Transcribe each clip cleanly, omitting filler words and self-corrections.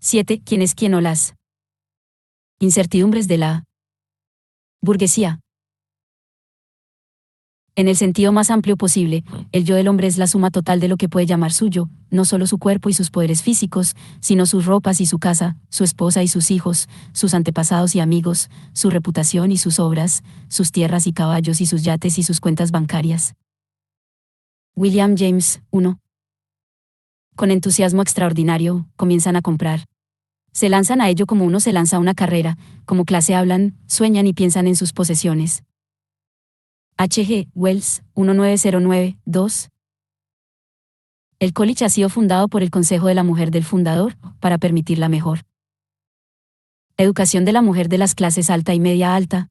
7. ¿Quién es quién o las incertidumbres de la burguesía? En el sentido más amplio posible, el yo del hombre es la suma total de lo que puede llamar suyo, no solo su cuerpo y sus poderes físicos, sino sus ropas y su casa, su esposa y sus hijos, sus antepasados y amigos, su reputación y sus obras, sus tierras y caballos y sus yates y sus cuentas bancarias. William James, 1. Con entusiasmo extraordinario, comienzan a comprar. Se lanzan a ello como uno se lanza a una carrera, como clase hablan, sueñan y piensan en sus posesiones. H. G. Wells, 1909-2. El college ha sido fundado por el Consejo de la Mujer del fundador, para permitir la mejor educación de la mujer de las clases alta y media alta.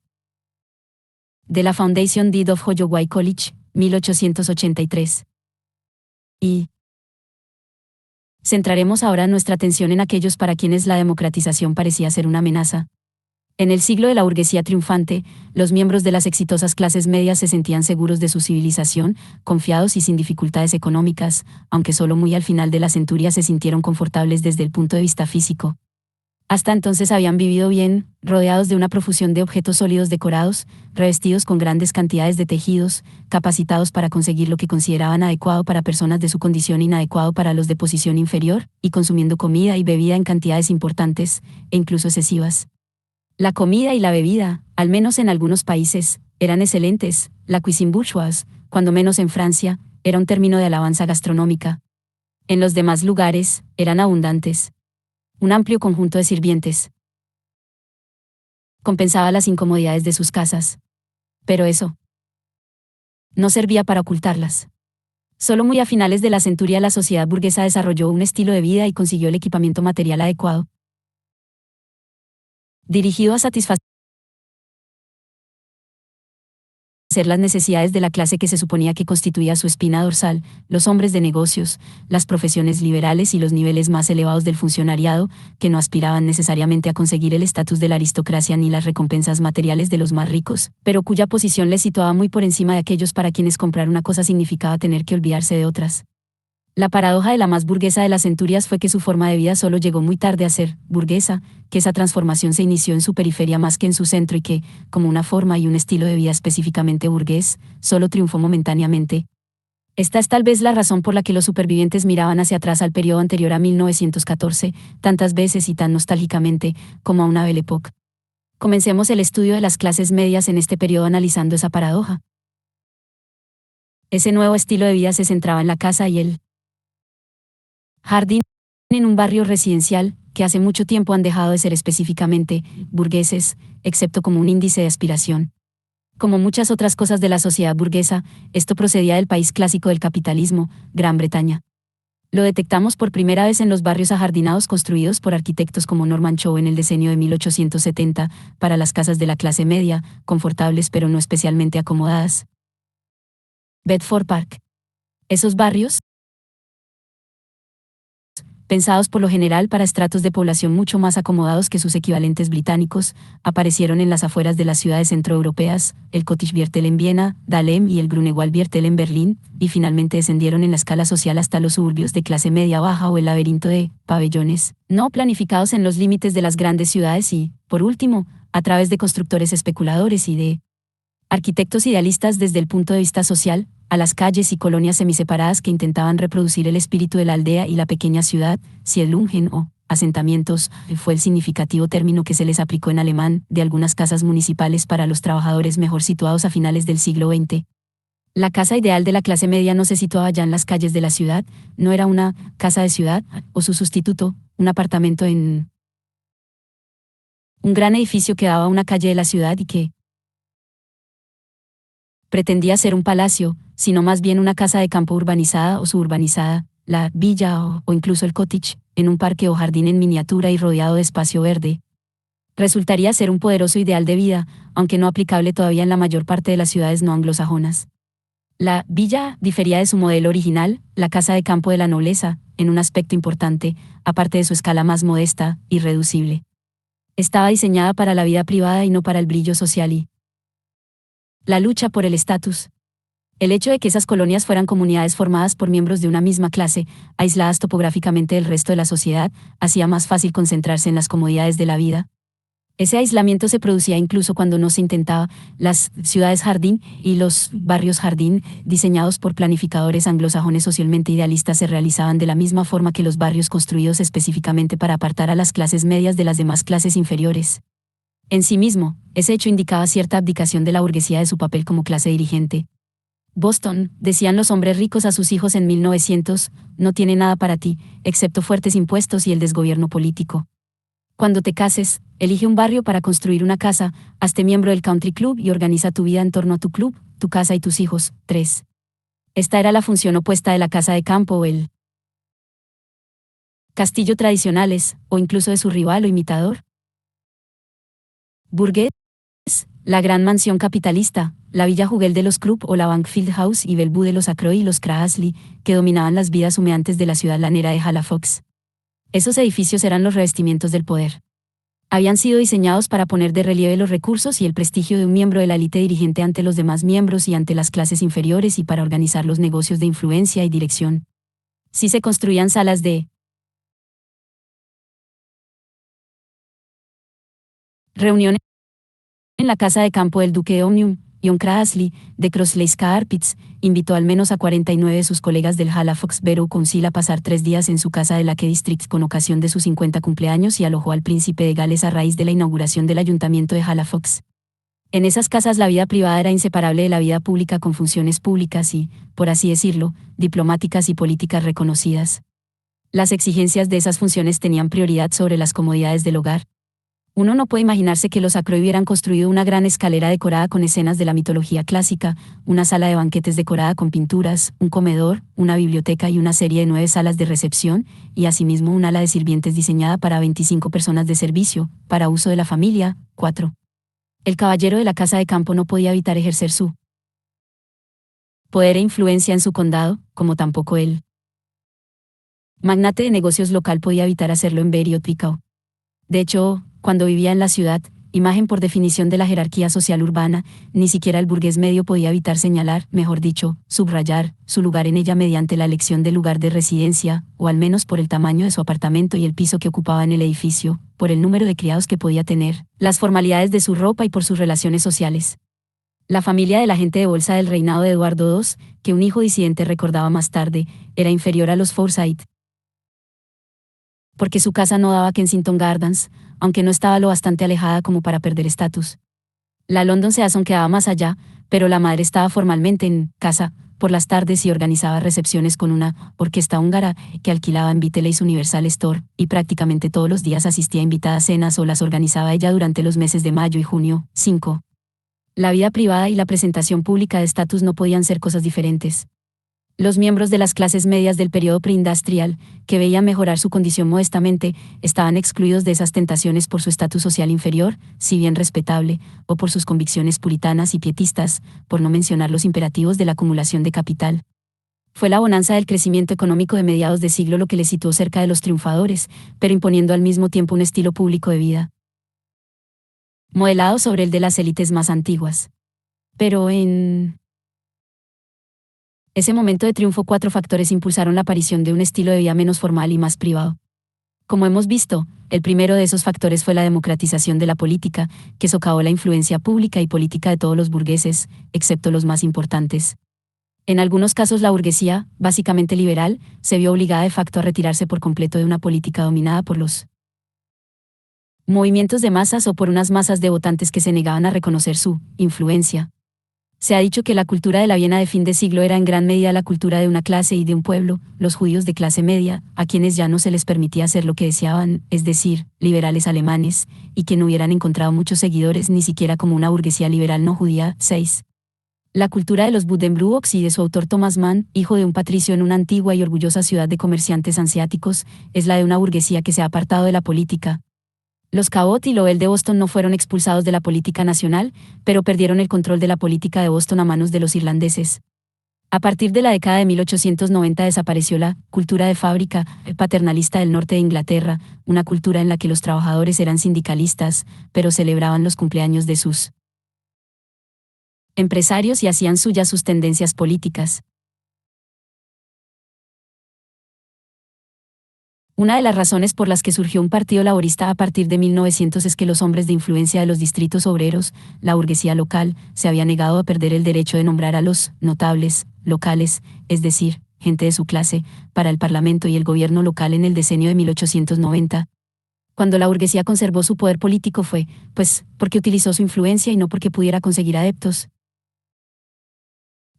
De la Foundation Deed of Holloway College, 1883. Y centraremos ahora nuestra atención en aquellos para quienes la democratización parecía ser una amenaza. En el siglo de la burguesía triunfante, los miembros de las exitosas clases medias se sentían seguros de su civilización, confiados y sin dificultades económicas, aunque solo muy al final de la centuria se sintieron confortables desde el punto de vista físico. Hasta entonces habían vivido bien, rodeados de una profusión de objetos sólidos decorados, revestidos con grandes cantidades de tejidos, capacitados para conseguir lo que consideraban adecuado para personas de su condición e inadecuado para los de posición inferior, y consumiendo comida y bebida en cantidades importantes, e incluso excesivas. La comida y la bebida, al menos en algunos países, eran excelentes. La cuisine bourgeoise, cuando menos en Francia, era un término de alabanza gastronómica. En los demás lugares, eran abundantes. Un amplio conjunto de sirvientes compensaba las incomodidades de sus casas. Pero eso no servía para ocultarlas. Solo muy a finales de la centuria la sociedad burguesa desarrolló un estilo de vida y consiguió el equipamiento material adecuado, dirigido a satisfacer las necesidades de la clase que se suponía que constituía su espina dorsal, los hombres de negocios, las profesiones liberales y los niveles más elevados del funcionariado, que no aspiraban necesariamente a conseguir el estatus de la aristocracia ni las recompensas materiales de los más ricos, pero cuya posición les situaba muy por encima de aquellos para quienes comprar una cosa significaba tener que olvidarse de otras. La paradoja de la más burguesa de las centurias fue que su forma de vida solo llegó muy tarde a ser burguesa, que esa transformación se inició en su periferia más que en su centro y que, como una forma y un estilo de vida específicamente burgués, solo triunfó momentáneamente. Esta es tal vez la razón por la que los supervivientes miraban hacia atrás al periodo anterior a 1914, tantas veces y tan nostálgicamente, como a una Belle Époque. Comencemos el estudio de las clases medias en este periodo analizando esa paradoja. Ese nuevo estilo de vida se centraba en la casa y el jardín, en un barrio residencial, que hace mucho tiempo han dejado de ser específicamente burgueses, excepto como un índice de aspiración. Como muchas otras cosas de la sociedad burguesa, esto procedía del país clásico del capitalismo, Gran Bretaña. Lo detectamos por primera vez en los barrios ajardinados construidos por arquitectos como Norman Chow en el decenio de 1870, para las casas de la clase media, confortables pero no especialmente acomodadas. Bedford Park. Esos barrios, pensados por lo general para estratos de población mucho más acomodados que sus equivalentes británicos, aparecieron en las afueras de las ciudades centroeuropeas, el Cottage Viertel en Viena, Dahlem y el Grunewald Viertel en Berlín, y finalmente descendieron en la escala social hasta los suburbios de clase media-baja o el laberinto de pabellones, no planificados en los límites de las grandes ciudades y, por último, a través de constructores especuladores y de arquitectos idealistas desde el punto de vista social, a las calles y colonias semiseparadas que intentaban reproducir el espíritu de la aldea y la pequeña ciudad, Siedlungen o asentamientos, fue el significativo término que se les aplicó en alemán, de algunas casas municipales para los trabajadores mejor situados a finales del siglo XX. La casa ideal de la clase media no se situaba ya en las calles de la ciudad, no era una casa de ciudad, o su sustituto, un apartamento en un gran edificio que daba a una calle de la ciudad y que pretendía ser un palacio, sino más bien una casa de campo urbanizada o suburbanizada, la villa o incluso el cottage, en un parque o jardín en miniatura y rodeado de espacio verde. Resultaría ser un poderoso ideal de vida, aunque no aplicable todavía en la mayor parte de las ciudades no anglosajonas. La villa difería de su modelo original, la casa de campo de la nobleza, en un aspecto importante, aparte de su escala más modesta, irreducible. Estaba diseñada para la vida privada y no para el brillo social y la lucha por el estatus. El hecho de que esas colonias fueran comunidades formadas por miembros de una misma clase, aisladas topográficamente del resto de la sociedad, hacía más fácil concentrarse en las comodidades de la vida. Ese aislamiento se producía incluso cuando no se intentaba. Las ciudades jardín y los barrios jardín, diseñados por planificadores anglosajones socialmente idealistas, se realizaban de la misma forma que los barrios construidos específicamente para apartar a las clases medias de las demás clases inferiores. En sí mismo, ese hecho indicaba cierta abdicación de la burguesía de su papel como clase dirigente. Boston, decían los hombres ricos a sus hijos en 1900, no tiene nada para ti, excepto fuertes impuestos y el desgobierno político. Cuando te cases, elige un barrio para construir una casa, hazte miembro del country club y organiza tu vida en torno a tu club, tu casa y tus hijos. 3. Esta era la función opuesta de la casa de campo o el castillo tradicionales, o incluso de su rival o imitador. Burgués, la gran mansión capitalista, la Villa Jugel de los Krupp o la Bankfield House y Bellevue de los Ackroyd y los Craisley, que dominaban las vidas humeantes de la ciudad lanera de Halifax. Esos edificios eran los revestimientos del poder. Habían sido diseñados para poner de relieve los recursos y el prestigio de un miembro de la élite dirigente ante los demás miembros y ante las clases inferiores y para organizar los negocios de influencia y dirección. Si se construían salas de reuniones en la casa de campo del duque de Omnium, John Craisley, de Crossley's Carpets, invitó al menos a 49 de sus colegas del Halifax Borough Council a pasar 3 días en su casa de Lake District con ocasión de sus 50 cumpleaños y alojó al príncipe de Gales a raíz de la inauguración del ayuntamiento de Halifax. En esas casas la vida privada era inseparable de la vida pública con funciones públicas y, por así decirlo, diplomáticas y políticas reconocidas. Las exigencias de esas funciones tenían prioridad sobre las comodidades del hogar. Uno no puede imaginarse que los Ackroyd hubieran construido una gran escalera decorada con escenas de la mitología clásica, una sala de banquetes decorada con pinturas, un comedor, una biblioteca y una serie de 9 salas de recepción, y asimismo un ala de sirvientes diseñada para 25 personas de servicio, para uso de la familia. 4. El caballero de la casa de campo no podía evitar ejercer su poder e influencia en su condado, como tampoco él. Magnate de negocios local podía evitar hacerlo en Barrie o Twickenham. De hecho, cuando vivía en la ciudad, imagen por definición de la jerarquía social urbana, ni siquiera el burgués medio podía evitar señalar, mejor dicho, subrayar, su lugar en ella mediante la elección del lugar de residencia, o al menos por el tamaño de su apartamento y el piso que ocupaba en el edificio, por el número de criados que podía tener, las formalidades de su ropa y por sus relaciones sociales. La familia del agente de bolsa del reinado de Eduardo II, que un hijo disidente recordaba más tarde, era inferior a los Forsyth, porque su casa no daba a Kensington Gardens, aunque no estaba lo bastante alejada como para perder estatus. La London Season quedaba más allá, pero la madre estaba formalmente en casa por las tardes y organizaba recepciones con una orquesta húngara que alquilaba en Viteley's Universal Store, y prácticamente todos los días asistía a invitadas cenas o las organizaba ella durante los meses de mayo y junio. 5. La vida privada y la presentación pública de estatus no podían ser cosas diferentes. Los miembros de las clases medias del periodo preindustrial, que veían mejorar su condición modestamente, estaban excluidos de esas tentaciones por su estatus social inferior, si bien respetable, o por sus convicciones puritanas y pietistas, por no mencionar los imperativos de la acumulación de capital. Fue la bonanza del crecimiento económico de mediados de siglo lo que les situó cerca de los triunfadores, pero imponiendo al mismo tiempo un estilo público de vida modelado sobre el de las élites más antiguas. Pero en ese momento de triunfo 4 factores impulsaron la aparición de un estilo de vida menos formal y más privado. Como hemos visto, el primero de esos factores fue la democratización de la política, que socavó la influencia pública y política de todos los burgueses, excepto los más importantes. En algunos casos la burguesía, básicamente liberal, se vio obligada de facto a retirarse por completo de una política dominada por los movimientos de masas o por unas masas de votantes que se negaban a reconocer su influencia. Se ha dicho que la cultura de la Viena de fin de siglo era en gran medida la cultura de una clase y de un pueblo, los judíos de clase media, a quienes ya no se les permitía hacer lo que deseaban, es decir, liberales alemanes, y que no hubieran encontrado muchos seguidores ni siquiera como una burguesía liberal no judía. 6. La cultura de los Buddenbrooks y de su autor Thomas Mann, hijo de un patricio en una antigua y orgullosa ciudad de comerciantes hanseáticos, es la de una burguesía que se ha apartado de la política. Los Cabot y Lowell de Boston no fueron expulsados de la política nacional, pero perdieron el control de la política de Boston a manos de los irlandeses. A partir de la década de 1890 desapareció la cultura de fábrica paternalista del norte de Inglaterra, una cultura en la que los trabajadores eran sindicalistas, pero celebraban los cumpleaños de sus empresarios y hacían suyas sus tendencias políticas. Una de las razones por las que surgió un partido laborista a partir de 1900 es que los hombres de influencia de los distritos obreros, la burguesía local, se había negado a perder el derecho de nombrar a los notables locales, es decir, gente de su clase, para el parlamento y el gobierno local en el decenio de 1890. Cuando la burguesía conservó su poder político fue, pues, porque utilizó su influencia y no porque pudiera conseguir adeptos.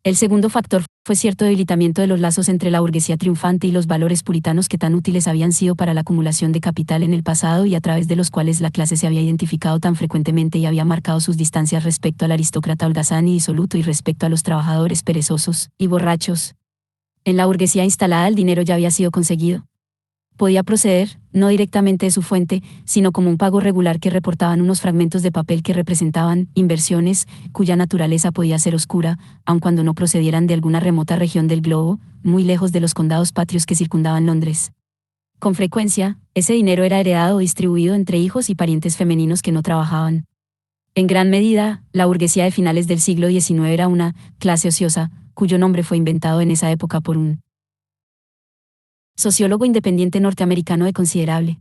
El segundo factor fue cierto debilitamiento de los lazos entre la burguesía triunfante y los valores puritanos que tan útiles habían sido para la acumulación de capital en el pasado y a través de los cuales la clase se había identificado tan frecuentemente y había marcado sus distancias respecto al aristócrata holgazán y disoluto y respecto a los trabajadores perezosos y borrachos. En la burguesía instalada el dinero ya había sido conseguido. Podía proceder, no directamente de su fuente, sino como un pago regular que reportaban unos fragmentos de papel que representaban inversiones, cuya naturaleza podía ser oscura, aun cuando no procedieran de alguna remota región del globo, muy lejos de los condados patrios que circundaban Londres. Con frecuencia, ese dinero era heredado o distribuido entre hijos y parientes femeninos que no trabajaban. En gran medida, la burguesía de finales del siglo XIX era una clase ociosa, cuyo nombre fue inventado en esa época por un sociólogo independiente norteamericano de considerable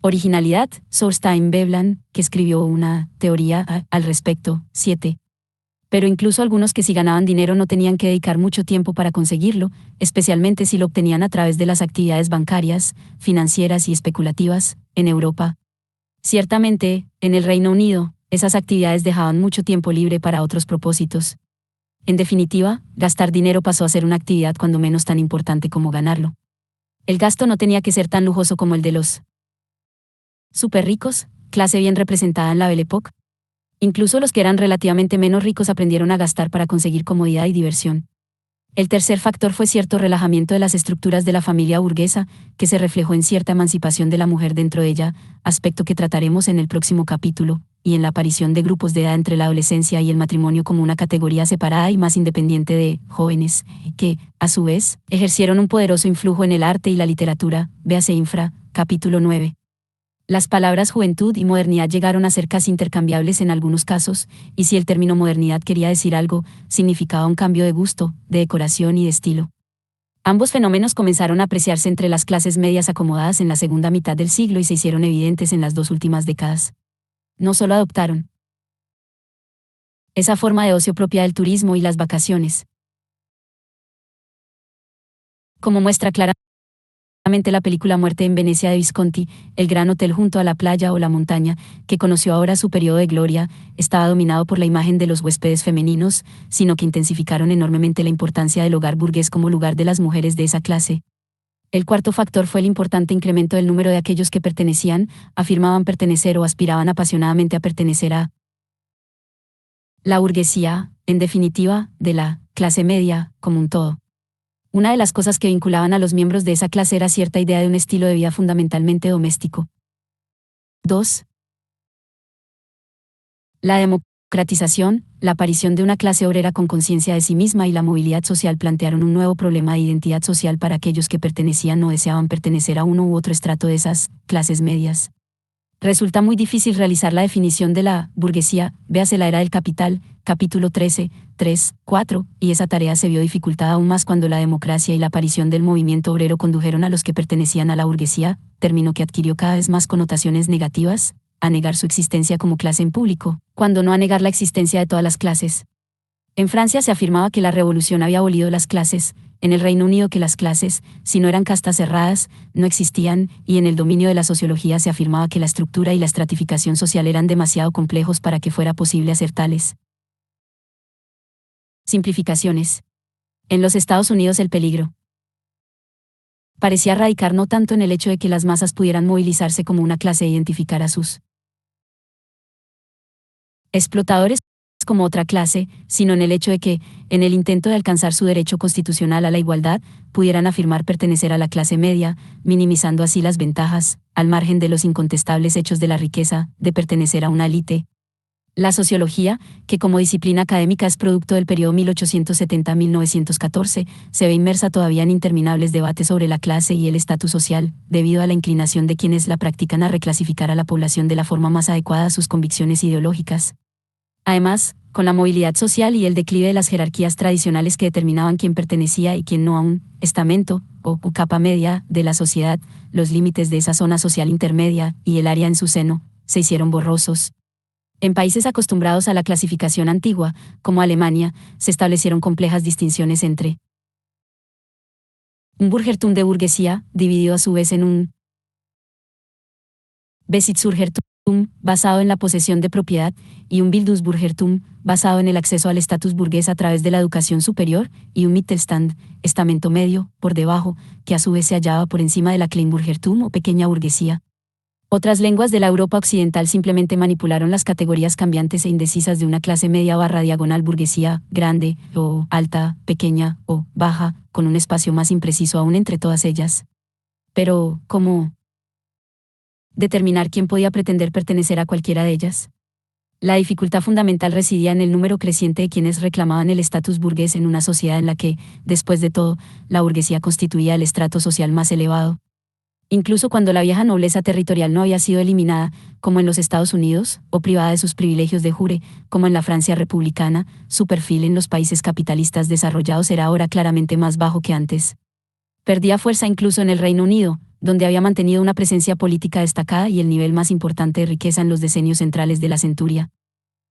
originalidad, Thorstein Veblen, que escribió una teoría al respecto. 7. Pero incluso algunos que si ganaban dinero no tenían que dedicar mucho tiempo para conseguirlo, especialmente si lo obtenían a través de las actividades bancarias, financieras y especulativas, en Europa. Ciertamente, en el Reino Unido, esas actividades dejaban mucho tiempo libre para otros propósitos. En definitiva, gastar dinero pasó a ser una actividad cuando menos tan importante como ganarlo. El gasto no tenía que ser tan lujoso como el de los superricos, clase bien representada en la Belle Époque. Incluso los que eran relativamente menos ricos aprendieron a gastar para conseguir comodidad y diversión. El tercer factor fue cierto relajamiento de las estructuras de la familia burguesa, que se reflejó en cierta emancipación de la mujer dentro de ella, aspecto que trataremos en el próximo capítulo, y en la aparición de grupos de edad entre la adolescencia y el matrimonio como una categoría separada y más independiente de jóvenes, que, a su vez, ejercieron un poderoso influjo en el arte y la literatura, véase Infra, capítulo 9. Las palabras juventud y modernidad llegaron a ser casi intercambiables en algunos casos, y si el término modernidad quería decir algo, significaba un cambio de gusto, de decoración y de estilo. Ambos fenómenos comenzaron a apreciarse entre las clases medias acomodadas en la segunda mitad del siglo y se hicieron evidentes en las dos últimas décadas. No solo adoptaron esa forma de ocio propia del turismo y las vacaciones. Como muestra claramente la película Muerte en Venecia de Visconti, el gran hotel junto a la playa o la montaña, que conoció ahora su periodo de gloria, estaba dominado por la imagen de los huéspedes femeninos, sino que intensificaron enormemente la importancia del hogar burgués como lugar de las mujeres de esa clase. El cuarto factor fue el importante incremento del número de aquellos que pertenecían, afirmaban pertenecer o aspiraban apasionadamente a pertenecer a la burguesía, en definitiva, de la clase media, como un todo. Una de las cosas que vinculaban a los miembros de esa clase era cierta idea de un estilo de vida fundamentalmente doméstico. 2. La democratización, la aparición de una clase obrera con conciencia de sí misma y la movilidad social plantearon un nuevo problema de identidad social para aquellos que pertenecían o deseaban pertenecer a uno u otro estrato de esas clases medias. Resulta muy difícil realizar la definición de la burguesía, véase La Era del Capital, capítulo 13, 3, 4, y esa tarea se vio dificultada aún más cuando la democracia y la aparición del movimiento obrero condujeron a los que pertenecían a la burguesía, término que adquirió cada vez más connotaciones negativas, a negar su existencia como clase en público, cuando no a negar la existencia de todas las clases. En Francia se afirmaba que la revolución había abolido las clases, en el Reino Unido que las clases, si no eran castas cerradas, no existían, y en el dominio de la sociología se afirmaba que la estructura y la estratificación social eran demasiado complejos para que fuera posible hacer tales simplificaciones. En los Estados Unidos el peligro parecía radicar no tanto en el hecho de que las masas pudieran movilizarse como una clase e identificar a sus explotadores como otra clase, sino en el hecho de que, en el intento de alcanzar su derecho constitucional a la igualdad, pudieran afirmar pertenecer a la clase media, minimizando así las ventajas, al margen de los incontestables hechos de la riqueza, de pertenecer a una élite. La sociología, que como disciplina académica es producto del periodo 1870-1914, se ve inmersa todavía en interminables debates sobre la clase y el estatus social, debido a la inclinación de quienes la practican a reclasificar a la población de la forma más adecuada a sus convicciones ideológicas. Además, con la movilidad social y el declive de las jerarquías tradicionales que determinaban quién pertenecía y quién no a un estamento o capa media de la sociedad, los límites de esa zona social intermedia y el área en su seno se hicieron borrosos. En países acostumbrados a la clasificación antigua, como Alemania, se establecieron complejas distinciones entre un Bürgertum de burguesía, dividido a su vez en un Besitzbürgertum, basado en la posesión de propiedad, y un Bildungsbürgertum, basado en el acceso al estatus burgués a través de la educación superior, y un Mittelstand, estamento medio, por debajo, que a su vez se hallaba por encima de la Kleinbürgertum o pequeña burguesía. Otras lenguas de la Europa occidental simplemente manipularon las categorías cambiantes e indecisas de una clase media barra diagonal burguesía, grande, o alta, pequeña, o baja, con un espacio más impreciso aún entre todas ellas. Pero, ¿cómo determinar quién podía pretender pertenecer a cualquiera de ellas? La dificultad fundamental residía en el número creciente de quienes reclamaban el estatus burgués en una sociedad en la que, después de todo, la burguesía constituía el estrato social más elevado. Incluso cuando la vieja nobleza territorial no había sido eliminada, como en los Estados Unidos, o privada de sus privilegios de jure, como en la Francia republicana, su perfil en los países capitalistas desarrollados era ahora claramente más bajo que antes. Perdía fuerza incluso en el Reino Unido, donde había mantenido una presencia política destacada y el nivel más importante de riqueza en los decenios centrales de la centuria.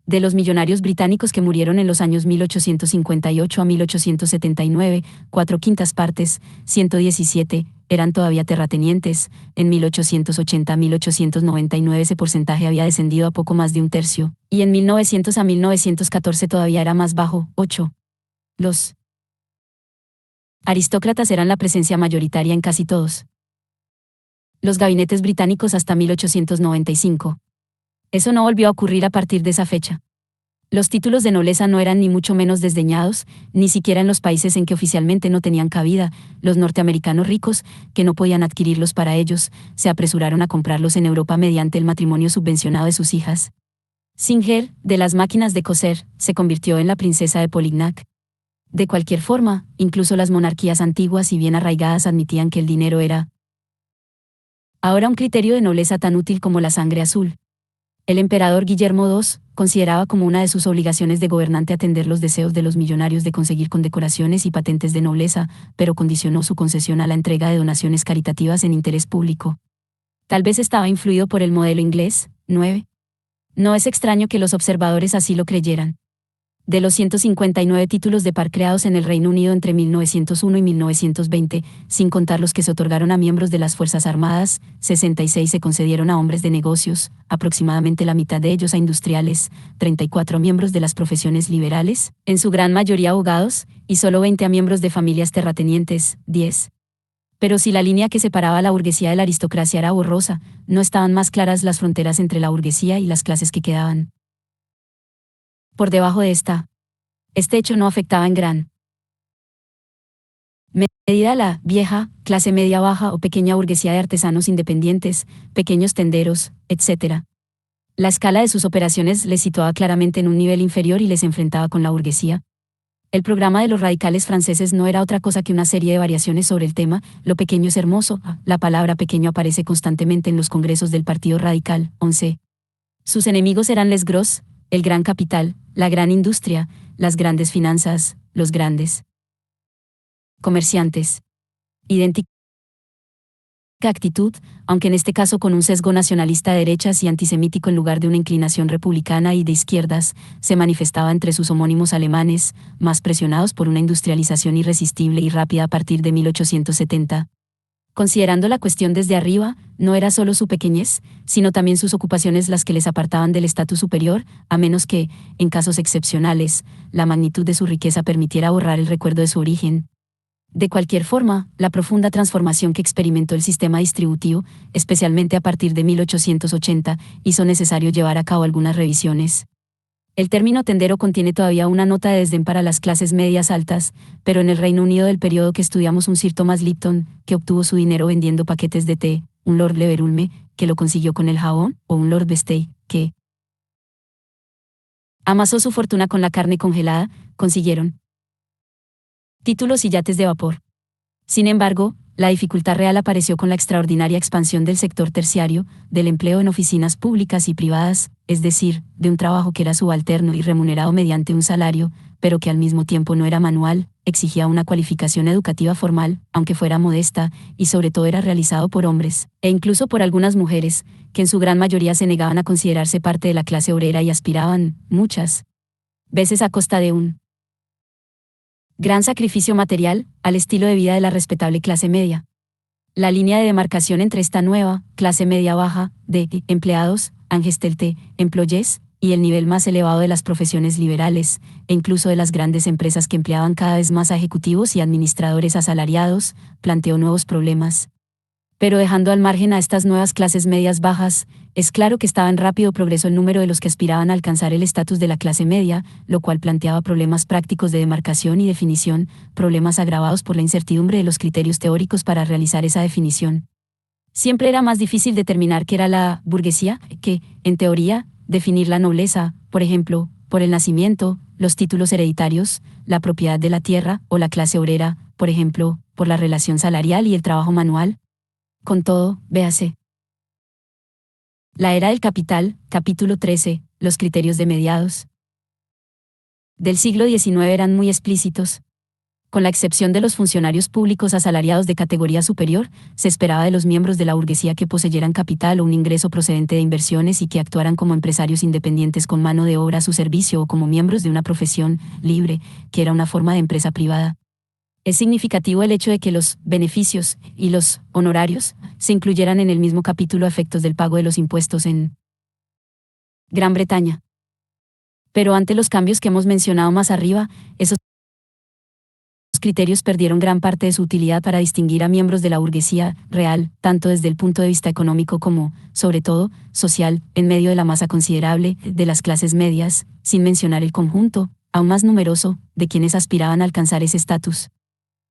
De los millonarios británicos que murieron en los años 1858 a 1879, 4/5 partes, 117, eran todavía terratenientes. En 1880 a 1899 ese porcentaje había descendido a poco más de un tercio, y en 1900 a 1914 todavía era más bajo, 8. Los aristócratas eran la presencia mayoritaria en casi todos los gabinetes británicos hasta 1895. Eso no volvió a ocurrir a partir de esa fecha. Los títulos de nobleza no eran ni mucho menos desdeñados, ni siquiera en los países en que oficialmente no tenían cabida. Los norteamericanos ricos, que no podían adquirirlos para ellos, se apresuraron a comprarlos en Europa mediante el matrimonio subvencionado de sus hijas. Singer, de las máquinas de coser, se convirtió en la princesa de Polignac. De cualquier forma, incluso las monarquías antiguas y bien arraigadas admitían que el dinero era ahora un criterio de nobleza tan útil como la sangre azul. El emperador Guillermo II consideraba como una de sus obligaciones de gobernante atender los deseos de los millonarios de conseguir condecoraciones y patentes de nobleza, pero condicionó su concesión a la entrega de donaciones caritativas en interés público. Tal vez estaba influido por el modelo inglés. 9. No es extraño que los observadores así lo creyeran. De los 159 títulos de par creados en el Reino Unido entre 1901 y 1920, sin contar los que se otorgaron a miembros de las Fuerzas Armadas, 66 se concedieron a hombres de negocios, aproximadamente la mitad de ellos a industriales, 34 miembros de las profesiones liberales, en su gran mayoría abogados, y solo 20 a miembros de familias terratenientes, 10. Pero si la línea que separaba a la burguesía de la aristocracia era borrosa, no estaban más claras las fronteras entre la burguesía y las clases que quedaban por debajo de este hecho no afectaba en gran medida a la vieja, clase media baja o pequeña burguesía de artesanos independientes, pequeños tenderos, etc. La escala de sus operaciones les situaba claramente en un nivel inferior y les enfrentaba con la burguesía. El programa de los radicales franceses no era otra cosa que una serie de variaciones sobre el tema: lo pequeño es hermoso. La palabra pequeño aparece constantemente en los congresos del Partido Radical. 11. Sus enemigos eran les gros, el gran capital, la gran industria, las grandes finanzas, los grandes comerciantes. Idéntica actitud, aunque en este caso con un sesgo nacionalista de derechas y antisemítico en lugar de una inclinación republicana y de izquierdas, se manifestaba entre sus homónimos alemanes, más presionados por una industrialización irresistible y rápida a partir de 1870. Considerando la cuestión desde arriba, no era solo su pequeñez, sino también sus ocupaciones las que les apartaban del estatus superior, a menos que, en casos excepcionales, la magnitud de su riqueza permitiera borrar el recuerdo de su origen. De cualquier forma, la profunda transformación que experimentó el sistema distributivo, especialmente a partir de 1880, hizo necesario llevar a cabo algunas revisiones. El término tendero contiene todavía una nota de desdén para las clases medias altas, pero en el Reino Unido del periodo que estudiamos un Sir Thomas Lipton, que obtuvo su dinero vendiendo paquetes de té, un Lord Leverulme, que lo consiguió con el jabón, o un Lord Vestey, que amasó su fortuna con la carne congelada, consiguieron títulos y yates de vapor. Sin embargo, La dificultad real apareció con la extraordinaria expansión del sector terciario, del empleo en oficinas públicas y privadas, es decir, de un trabajo que era subalterno y remunerado mediante un salario, pero que al mismo tiempo no era manual, exigía una cualificación educativa formal, aunque fuera modesta, y sobre todo era realizado por hombres, e incluso por algunas mujeres, que en su gran mayoría se negaban a considerarse parte de la clase obrera y aspiraban, muchas veces a costa de un gran sacrificio material, al estilo de vida de la respetable clase media. La línea de demarcación entre esta nueva, clase media baja, de empleados, Angestellte, employés, y el nivel más elevado de las profesiones liberales, e incluso de las grandes empresas que empleaban cada vez más a ejecutivos y administradores asalariados, planteó nuevos problemas. Pero dejando al margen a estas nuevas clases medias bajas, es claro que estaba en rápido progreso el número de los que aspiraban a alcanzar el estatus de la clase media, lo cual planteaba problemas prácticos de demarcación y definición, problemas agravados por la incertidumbre de los criterios teóricos para realizar esa definición. Siempre era más difícil determinar qué era la burguesía que, en teoría, definir la nobleza, por ejemplo, por el nacimiento, los títulos hereditarios, la propiedad de la tierra o la clase obrera, por ejemplo, por la relación salarial y el trabajo manual. Con todo, véase. La era del capital, capítulo 13, los criterios de mediados del siglo XIX eran muy explícitos. Con la excepción de los funcionarios públicos asalariados de categoría superior, se esperaba de los miembros de la burguesía que poseyeran capital o un ingreso procedente de inversiones y que actuaran como empresarios independientes con mano de obra a su servicio o como miembros de una profesión libre, que era una forma de empresa privada. Es significativo el hecho de que los beneficios y los honorarios se incluyeran en el mismo capítulo a efectos del pago de los impuestos en Gran Bretaña. Pero ante los cambios que hemos mencionado más arriba, esos criterios perdieron gran parte de su utilidad para distinguir a miembros de la burguesía real, tanto desde el punto de vista económico como, sobre todo, social, en medio de la masa considerable de las clases medias, sin mencionar el conjunto, aún más numeroso, de quienes aspiraban a alcanzar ese estatus.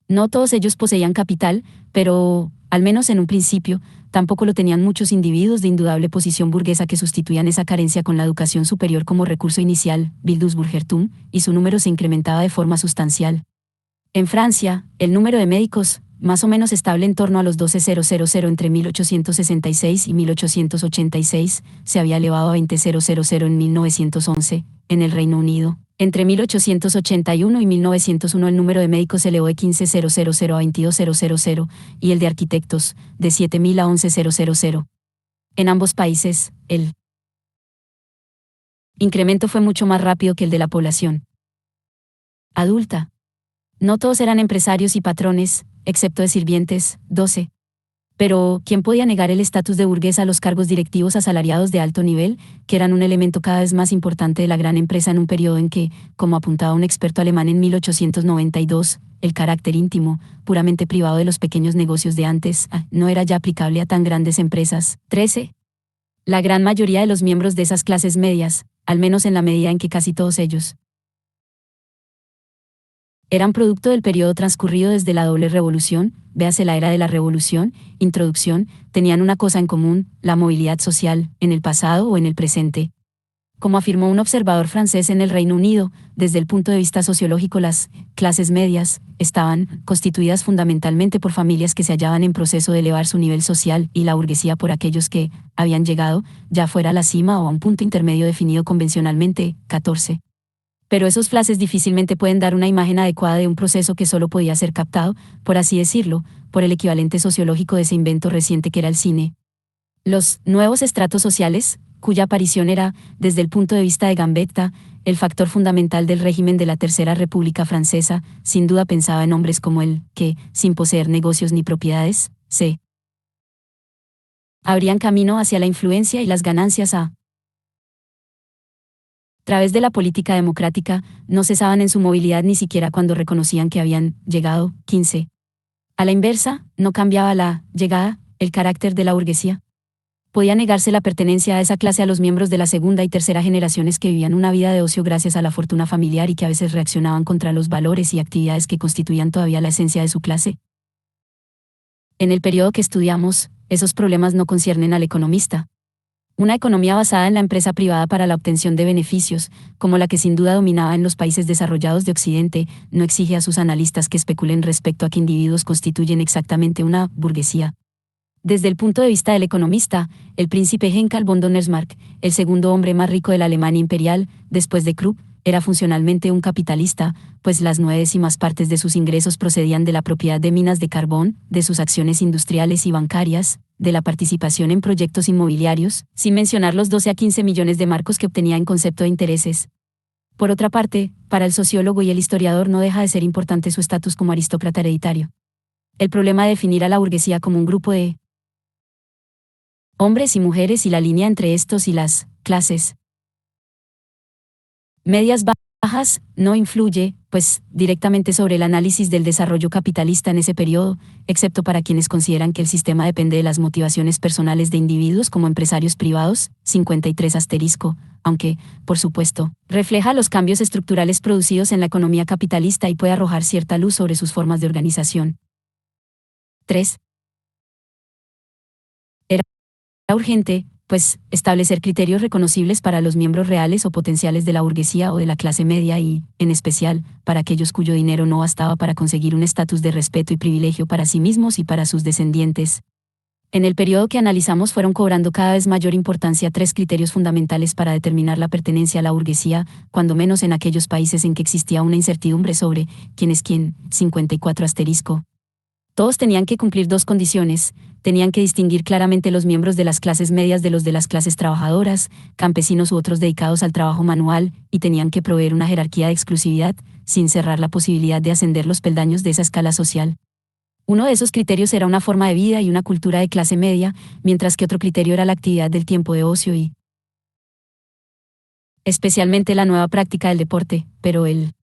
No todos ellos poseían capital, pero, al menos en un principio, tampoco lo tenían muchos individuos de indudable posición burguesa que sustituían esa carencia con la educación superior como recurso inicial, Bildungsbürgertum, y su número se incrementaba de forma sustancial. En Francia, el número de médicos, más o menos estable en torno a los 12.000 entre 1866 y 1886, se había elevado a 20.000 en 1911, en el Reino Unido. Entre 1881 y 1901 el número de médicos se elevó de 15.000 a 22.000, y el de arquitectos, de 7.000 a 11.000. En ambos países, el incremento fue mucho más rápido que el de la población adulta. No todos eran empresarios y patrones, excepto de sirvientes, 12. Pero, ¿quién podía negar el estatus de burgués a los cargos directivos asalariados de alto nivel, que eran un elemento cada vez más importante de la gran empresa en un periodo en que, como apuntaba un experto alemán en 1892, el carácter íntimo, puramente privado de los pequeños negocios de antes, no era ya aplicable a tan grandes empresas? 13. La gran mayoría de los miembros de esas clases medias, al menos en la medida en que casi todos ellos eran producto del periodo transcurrido desde la doble revolución, véase la era de la revolución, introducción, tenían una cosa en común, la movilidad social, en el pasado o en el presente. Como afirmó un observador francés en el Reino Unido, desde el punto de vista sociológico las clases medias estaban constituidas fundamentalmente por familias que se hallaban en proceso de elevar su nivel social y la burguesía por aquellos que habían llegado, ya fuera a la cima o a un punto intermedio definido convencionalmente, 14. Pero esos flashes difícilmente pueden dar una imagen adecuada de un proceso que solo podía ser captado, por así decirlo, por el equivalente sociológico de ese invento reciente que era el cine. Los nuevos estratos sociales, cuya aparición era, desde el punto de vista de Gambetta, el factor fundamental del régimen de la Tercera República Francesa, sin duda pensaba en hombres como él, que, sin poseer negocios ni propiedades, se abrían camino hacia la influencia y las ganancias a través de la política democrática, no cesaban en su movilidad ni siquiera cuando reconocían que habían llegado, 15. A la inversa, no cambiaba la llegada, el carácter de la burguesía. Podía negarse la pertenencia a esa clase a los miembros de la segunda y tercera generaciones que vivían una vida de ocio gracias a la fortuna familiar y que a veces reaccionaban contra los valores y actividades que constituían todavía la esencia de su clase. En el periodo que estudiamos, esos problemas no conciernen al economista. Una economía basada en la empresa privada para la obtención de beneficios, como la que sin duda dominaba en los países desarrollados de Occidente, no exige a sus analistas que especulen respecto a qué individuos constituyen exactamente una burguesía. Desde el punto de vista del economista, el príncipe Henkal von Donnersmarck, el segundo hombre más rico de la Alemania imperial, después de Krupp, era funcionalmente un capitalista, pues las 9/10 de sus ingresos procedían de la propiedad de minas de carbón, de sus acciones industriales y bancarias, de la participación en proyectos inmobiliarios, sin mencionar los 12 a 15 millones de marcos que obtenía en concepto de intereses. Por otra parte, para el sociólogo y el historiador no deja de ser importante su estatus como aristócrata hereditario. El problema de definir a la burguesía como un grupo de hombres y mujeres y la línea entre estos y las clases medias bajas no influye, pues, directamente sobre el análisis del desarrollo capitalista en ese periodo, excepto para quienes consideran que el sistema depende de las motivaciones personales de individuos como empresarios privados, 53 asterisco, aunque, por supuesto, refleja los cambios estructurales producidos en la economía capitalista y puede arrojar cierta luz sobre sus formas de organización. 3. Era urgente, pues, establecer criterios reconocibles para los miembros reales o potenciales de la burguesía o de la clase media y, en especial, para aquellos cuyo dinero no bastaba para conseguir un estatus de respeto y privilegio para sí mismos y para sus descendientes. En el periodo que analizamos fueron cobrando cada vez mayor importancia 3 criterios fundamentales para determinar la pertenencia a la burguesía, cuando menos en aquellos países en que existía una incertidumbre sobre quién es quién, 54 asterisco. Todos tenían que cumplir 2 condiciones, tenían que distinguir claramente los miembros de las clases medias de los de las clases trabajadoras, campesinos u otros dedicados al trabajo manual, y tenían que proveer una jerarquía de exclusividad, sin cerrar la posibilidad de ascender los peldaños de esa escala social. Uno de esos criterios era una forma de vida y una cultura de clase media, mientras que otro criterio era la actividad del tiempo de ocio y especialmente la nueva práctica del deporte, pero el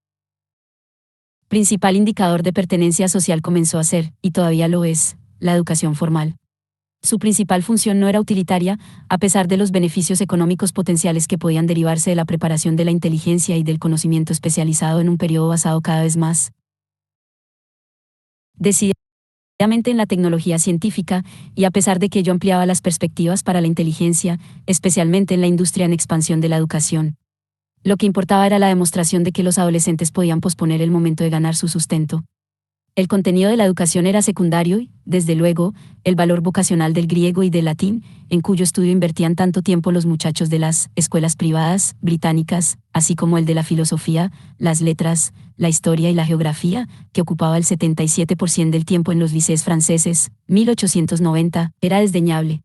principal indicador de pertenencia social comenzó a ser, y todavía lo es, la educación formal. Su principal función no era utilitaria, a pesar de los beneficios económicos potenciales que podían derivarse de la preparación de la inteligencia y del conocimiento especializado en un periodo basado cada vez más decididamente en la tecnología científica, y a pesar de que ello ampliaba las perspectivas para la inteligencia, especialmente en la industria en expansión de la educación. Lo que importaba era la demostración de que los adolescentes podían posponer el momento de ganar su sustento. El contenido de la educación era secundario y, desde luego, el valor vocacional del griego y del latín, en cuyo estudio invertían tanto tiempo los muchachos de las escuelas privadas británicas, así como el de la filosofía, las letras, la historia y la geografía, que ocupaba el 77% del tiempo en los liceos franceses, 1890, era desdeñable.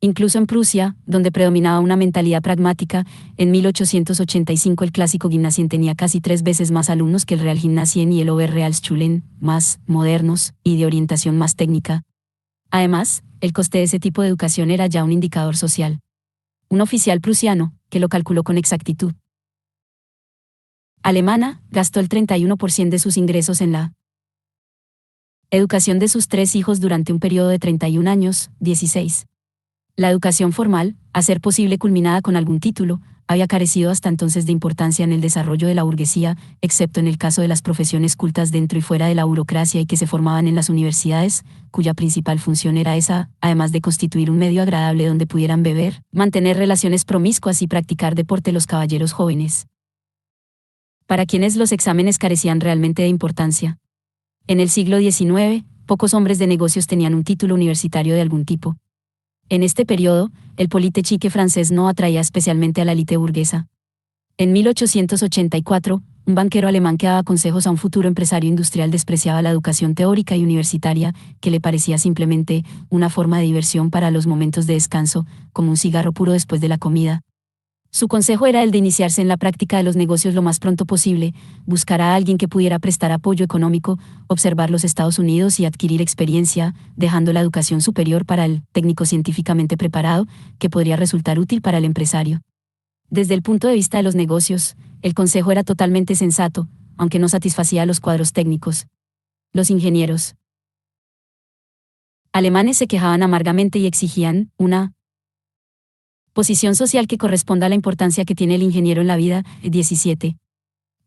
Incluso en Prusia, donde predominaba una mentalidad pragmática, en 1885 el clásico Gymnasien tenía casi 3 veces más alumnos que el Real Gymnasien y el Oberrealschulen, más modernos y de orientación más técnica. Además, el coste de ese tipo de educación era ya un indicador social. Un oficial prusiano, que lo calculó con exactitud alemana, gastó el 31% de sus ingresos en la educación de sus 3 hijos durante un periodo de 31 años, 16. La educación formal, a ser posible culminada con algún título, había carecido hasta entonces de importancia en el desarrollo de la burguesía, excepto en el caso de las profesiones cultas dentro y fuera de la burocracia y que se formaban en las universidades, cuya principal función era esa, además de constituir un medio agradable donde pudieran beber, mantener relaciones promiscuas y practicar deporte los caballeros jóvenes. Para quienes los exámenes carecían realmente de importancia. En el siglo XIX, pocos hombres de negocios tenían un título universitario de algún tipo. En este periodo, el Polytechnique francés no atraía especialmente a la élite burguesa. En 1884, un banquero alemán que daba consejos a un futuro empresario industrial despreciaba la educación teórica y universitaria, que le parecía simplemente una forma de diversión para los momentos de descanso, como un cigarro puro después de la comida. Su consejo era el de iniciarse en la práctica de los negocios lo más pronto posible, buscar a alguien que pudiera prestar apoyo económico, observar los Estados Unidos y adquirir experiencia, dejando la educación superior para el técnico científicamente preparado, que podría resultar útil para el empresario. Desde el punto de vista de los negocios, el consejo era totalmente sensato, aunque no satisfacía a los cuadros técnicos. Los ingenieros alemanes se quejaban amargamente y exigían una posición social que corresponda a la importancia que tiene el ingeniero en la vida. 17.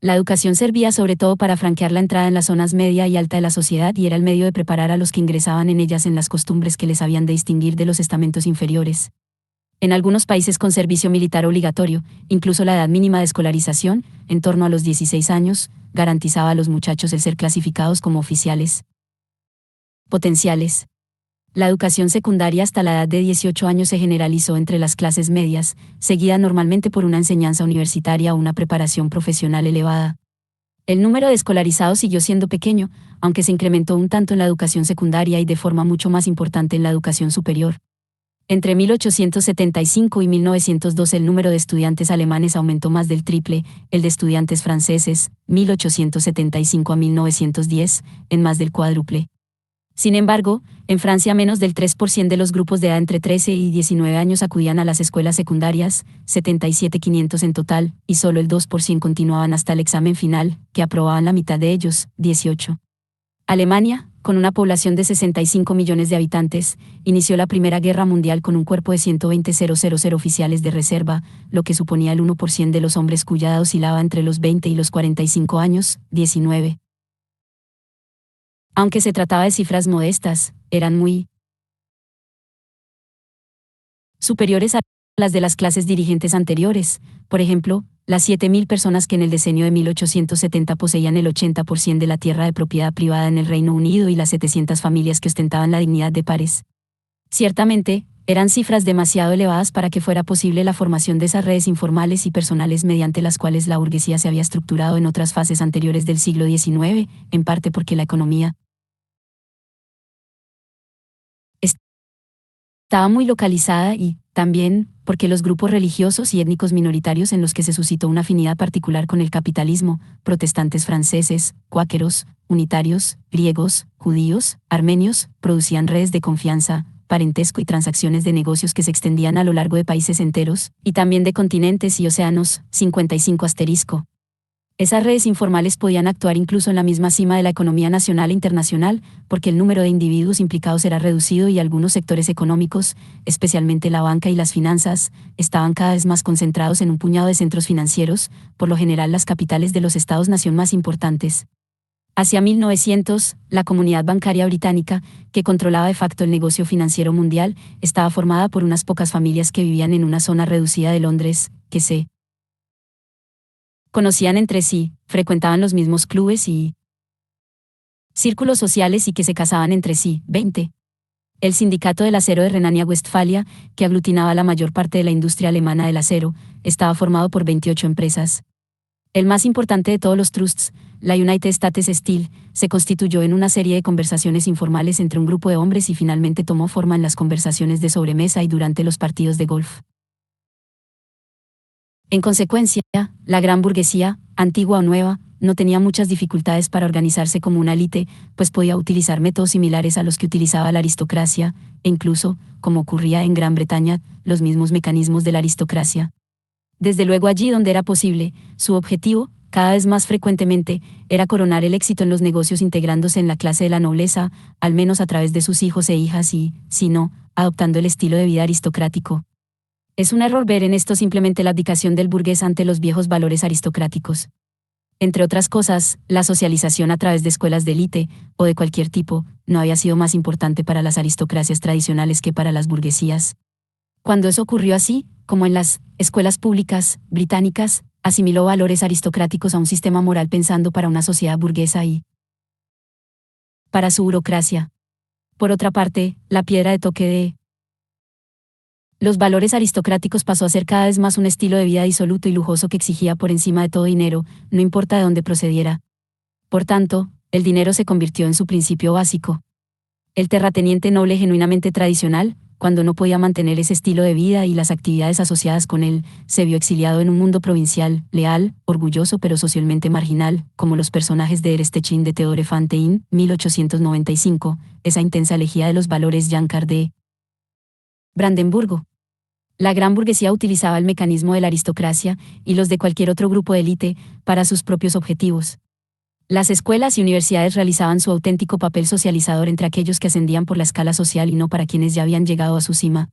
La educación servía sobre todo para franquear la entrada en las zonas media y alta de la sociedad y era el medio de preparar a los que ingresaban en ellas en las costumbres que les habían de distinguir de los estamentos inferiores. En algunos países con servicio militar obligatorio, incluso la edad mínima de escolarización, en torno a los 16 años, garantizaba a los muchachos el ser clasificados como oficiales potenciales. La educación secundaria hasta la edad de 18 años se generalizó entre las clases medias, seguida normalmente por una enseñanza universitaria o una preparación profesional elevada. El número de escolarizados siguió siendo pequeño, aunque se incrementó un tanto en la educación secundaria y de forma mucho más importante en la educación superior. Entre 1875 y 1912 el número de estudiantes alemanes aumentó más del triple, el de estudiantes franceses, 1875 a 1910, en más del cuádruple. Sin embargo, en Francia menos del 3% de los grupos de edad entre 13 y 19 años acudían a las escuelas secundarias, 77.500 en total, y solo el 2% continuaban hasta el examen final, que aprobaban la mitad de ellos, 18. Alemania, con una población de 65 millones de habitantes, inició la Primera Guerra Mundial con un cuerpo de 120.000 oficiales de reserva, lo que suponía el 1% de los hombres cuya edad oscilaba entre los 20 y los 45 años, 19. Aunque se trataba de cifras modestas, eran muy superiores a las de las clases dirigentes anteriores. Por ejemplo, las 7.000 personas que en el decenio de 1870 poseían el 80% de la tierra de propiedad privada en el Reino Unido y las 700 familias que ostentaban la dignidad de pares. Ciertamente, eran cifras demasiado elevadas para que fuera posible la formación de esas redes informales y personales mediante las cuales la burguesía se había estructurado en otras fases anteriores del siglo XIX, en parte porque la economía estaba muy localizada y, también, porque los grupos religiosos y étnicos minoritarios en los que se suscitó una afinidad particular con el capitalismo, protestantes franceses, cuáqueros, unitarios, griegos, judíos, armenios, producían redes de confianza, parentesco y transacciones de negocios que se extendían a lo largo de países enteros, y también de continentes y océanos, 55 asterisco. Esas redes informales podían actuar incluso en la misma cima de la economía nacional e internacional, porque el número de individuos implicados era reducido y algunos sectores económicos, especialmente la banca y las finanzas, estaban cada vez más concentrados en un puñado de centros financieros, por lo general las capitales de los estados-nación más importantes. Hacia 1900, la comunidad bancaria británica, que controlaba de facto el negocio financiero mundial, estaba formada por unas pocas familias que vivían en una zona reducida de Londres, que se conocían entre sí, frecuentaban los mismos clubes y círculos sociales y que se casaban entre sí. 20. El Sindicato del Acero de Renania-Westfalia, que aglutinaba la mayor parte de la industria alemana del acero, estaba formado por 28 empresas. El más importante de todos los trusts, la United States Steel, se constituyó en una serie de conversaciones informales entre un grupo de hombres y finalmente tomó forma en las conversaciones de sobremesa y durante los partidos de golf. En consecuencia, la gran burguesía, antigua o nueva, no tenía muchas dificultades para organizarse como una élite, pues podía utilizar métodos similares a los que utilizaba la aristocracia, e incluso, como ocurría en Gran Bretaña, los mismos mecanismos de la aristocracia. Desde luego allí donde era posible, su objetivo, cada vez más frecuentemente, era coronar el éxito en los negocios integrándose en la clase de la nobleza, al menos a través de sus hijos e hijas y, si no, adoptando el estilo de vida aristocrático. Es un error ver en esto simplemente la abdicación del burgués ante los viejos valores aristocráticos. Entre otras cosas, la socialización a través de escuelas de élite, o de cualquier tipo, no había sido más importante para las aristocracias tradicionales que para las burguesías. Cuando eso ocurrió así, como en las escuelas públicas británicas, asimiló valores aristocráticos a un sistema moral pensando para una sociedad burguesa y para su burocracia. Por otra parte, la piedra de toque de los valores aristocráticos pasó a ser cada vez más un estilo de vida disoluto y lujoso que exigía por encima de todo dinero, no importa de dónde procediera. Por tanto, el dinero se convirtió en su principio básico. El terrateniente noble genuinamente tradicional, cuando no podía mantener ese estilo de vida y las actividades asociadas con él, se vio exiliado en un mundo provincial, leal, orgulloso pero socialmente marginal, como los personajes de Erestechín de Theodore Fontaine, 1895, esa intensa elegía de los valores Yankar de Brandenburgo. La gran burguesía utilizaba el mecanismo de la aristocracia y los de cualquier otro grupo de élite para sus propios objetivos. Las escuelas y universidades realizaban su auténtico papel socializador entre aquellos que ascendían por la escala social y no para quienes ya habían llegado a su cima.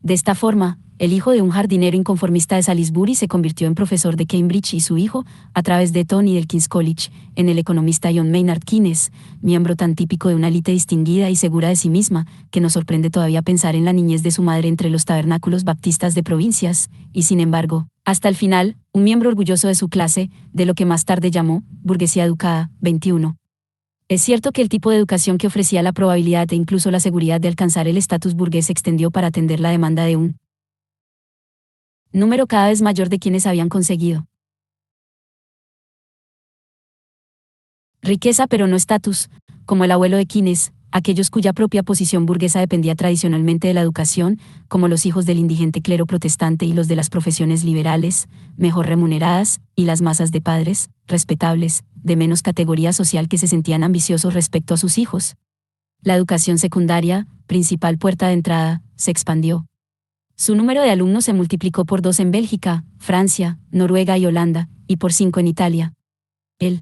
De esta forma, el hijo de un jardinero inconformista de Salisbury, se convirtió en profesor de Cambridge y su hijo, a través de Eton y del King's College, en el economista John Maynard Keynes, miembro tan típico de una élite distinguida y segura de sí misma, que nos sorprende todavía pensar en la niñez de su madre entre los tabernáculos baptistas de provincias, y sin embargo, hasta el final, un miembro orgulloso de su clase, de lo que más tarde llamó burguesía educada. 21. Es cierto que el tipo de educación que ofrecía la probabilidad e incluso la seguridad de alcanzar el estatus burgués se extendió para atender la demanda de un número cada vez mayor de quienes habían conseguido riqueza pero no estatus, como el abuelo de Keynes, aquellos cuya propia posición burguesa dependía tradicionalmente de la educación, como los hijos del indigente clero protestante y los de las profesiones liberales, mejor remuneradas, y las masas de padres, respetables, de menos categoría social que se sentían ambiciosos respecto a sus hijos. La educación secundaria, principal puerta de entrada, se expandió. Su número de alumnos se multiplicó por 2 en Bélgica, Francia, Noruega y Holanda, y por 5 en Italia. El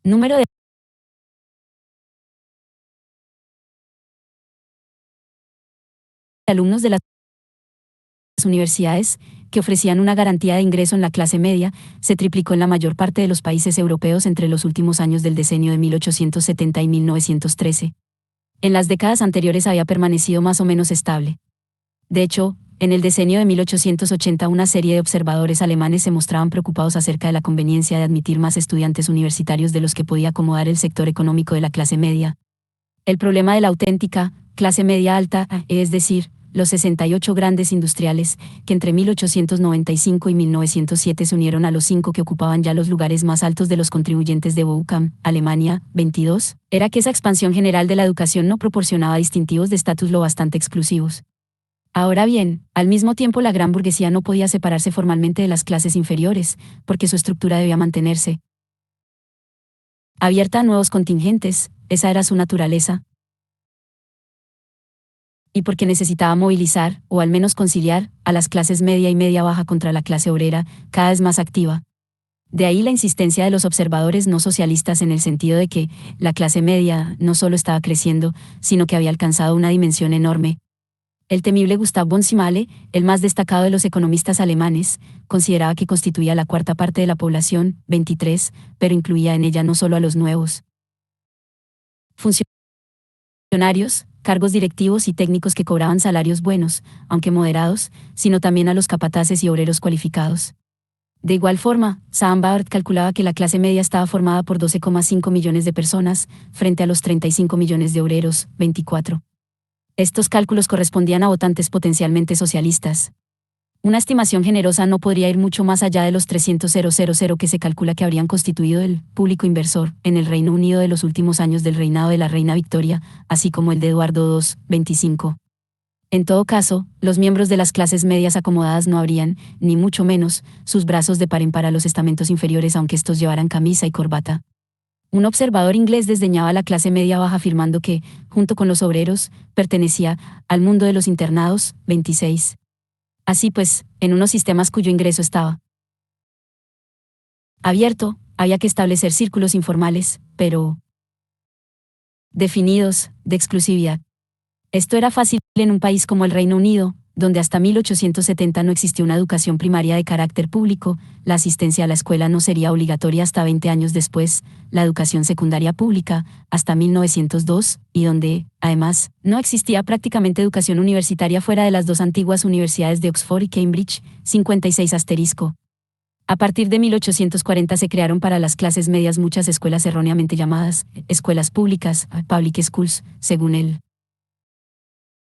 número de alumnos de las universidades, que ofrecían una garantía de ingreso en la clase media, se triplicó en la mayor parte de los países europeos entre los últimos años del decenio de 1870 y 1913. En las décadas anteriores había permanecido más o menos estable. De hecho, en el decenio de 1880 una serie de observadores alemanes se mostraban preocupados acerca de la conveniencia de admitir más estudiantes universitarios de los que podía acomodar el sector económico de la clase media. El problema de la auténtica clase media alta, es decir, los 68 grandes industriales, que entre 1895 y 1907 se unieron a los 5 que ocupaban ya los lugares más altos de los contribuyentes de Bochum, Alemania. 22, era que esa expansión general de la educación no proporcionaba distintivos de estatus lo bastante exclusivos. Ahora bien, al mismo tiempo la gran burguesía no podía separarse formalmente de las clases inferiores, porque su estructura debía mantenerse abierta a nuevos contingentes, esa era su naturaleza, y porque necesitaba movilizar, o al menos conciliar, a las clases media y media baja contra la clase obrera, cada vez más activa. De ahí la insistencia de los observadores no socialistas en el sentido de que la clase media no solo estaba creciendo, sino que había alcanzado una dimensión enorme. El temible Gustav von Simale, el más destacado de los economistas alemanes, consideraba que constituía la cuarta parte de la población, 23, pero incluía en ella no solo a los nuevos funcionarios, cargos directivos y técnicos que cobraban salarios buenos, aunque moderados, sino también a los capataces y obreros cualificados. De igual forma, Saambart calculaba que la clase media estaba formada por 12,5 millones de personas, frente a los 35 millones de obreros, 24. Estos cálculos correspondían a votantes potencialmente socialistas. Una estimación generosa no podría ir mucho más allá de los 300.000 que se calcula que habrían constituido el público inversor en el Reino Unido de los últimos años del reinado de la reina Victoria, así como el de Eduardo II, 25. En todo caso, los miembros de las clases medias acomodadas no abrían, ni mucho menos, sus brazos de par en par a los estamentos inferiores aunque estos llevaran camisa y corbata. Un observador inglés desdeñaba la clase media baja afirmando que, junto con los obreros, pertenecía al mundo de los internados. 26. Así pues, en unos sistemas cuyo ingreso estaba abierto, había que establecer círculos informales, pero definidos, de exclusividad. Esto era fácil en un país como el Reino Unido, donde hasta 1870 no existió una educación primaria de carácter público, la asistencia a la escuela no sería obligatoria hasta 20 años después, la educación secundaria pública, hasta 1902, y donde, además, no existía prácticamente educación universitaria fuera de las 2 antiguas universidades de Oxford y Cambridge. 56 asterisco. A partir de 1840 se crearon para las clases medias muchas escuelas erróneamente llamadas escuelas públicas, public schools, según el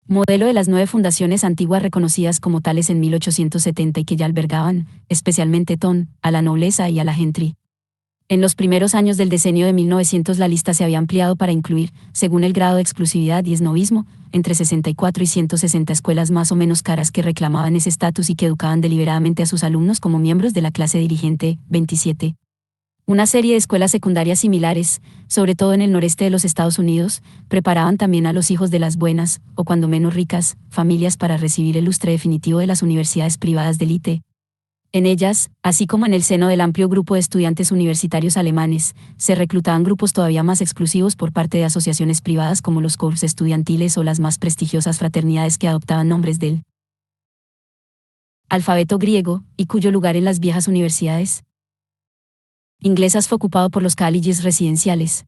modelo de las 9 fundaciones antiguas reconocidas como tales en 1870 y que ya albergaban, especialmente Eton, a la nobleza y a la gentry. En los primeros años del decenio de 1900 la lista se había ampliado para incluir, según el grado de exclusividad y esnovismo, entre 64 y 160 escuelas más o menos caras que reclamaban ese estatus y que educaban deliberadamente a sus alumnos como miembros de la clase dirigente. 27. Una serie de escuelas secundarias similares, sobre todo en el noreste de los Estados Unidos, preparaban también a los hijos de las buenas, o cuando menos ricas, familias para recibir el lustre definitivo de las universidades privadas de élite. En ellas, así como en el seno del amplio grupo de estudiantes universitarios alemanes, se reclutaban grupos todavía más exclusivos por parte de asociaciones privadas como los corps estudiantiles o las más prestigiosas fraternidades que adoptaban nombres del alfabeto griego, y cuyo lugar en las viejas universidades inglesas fue ocupado por los colleges residenciales.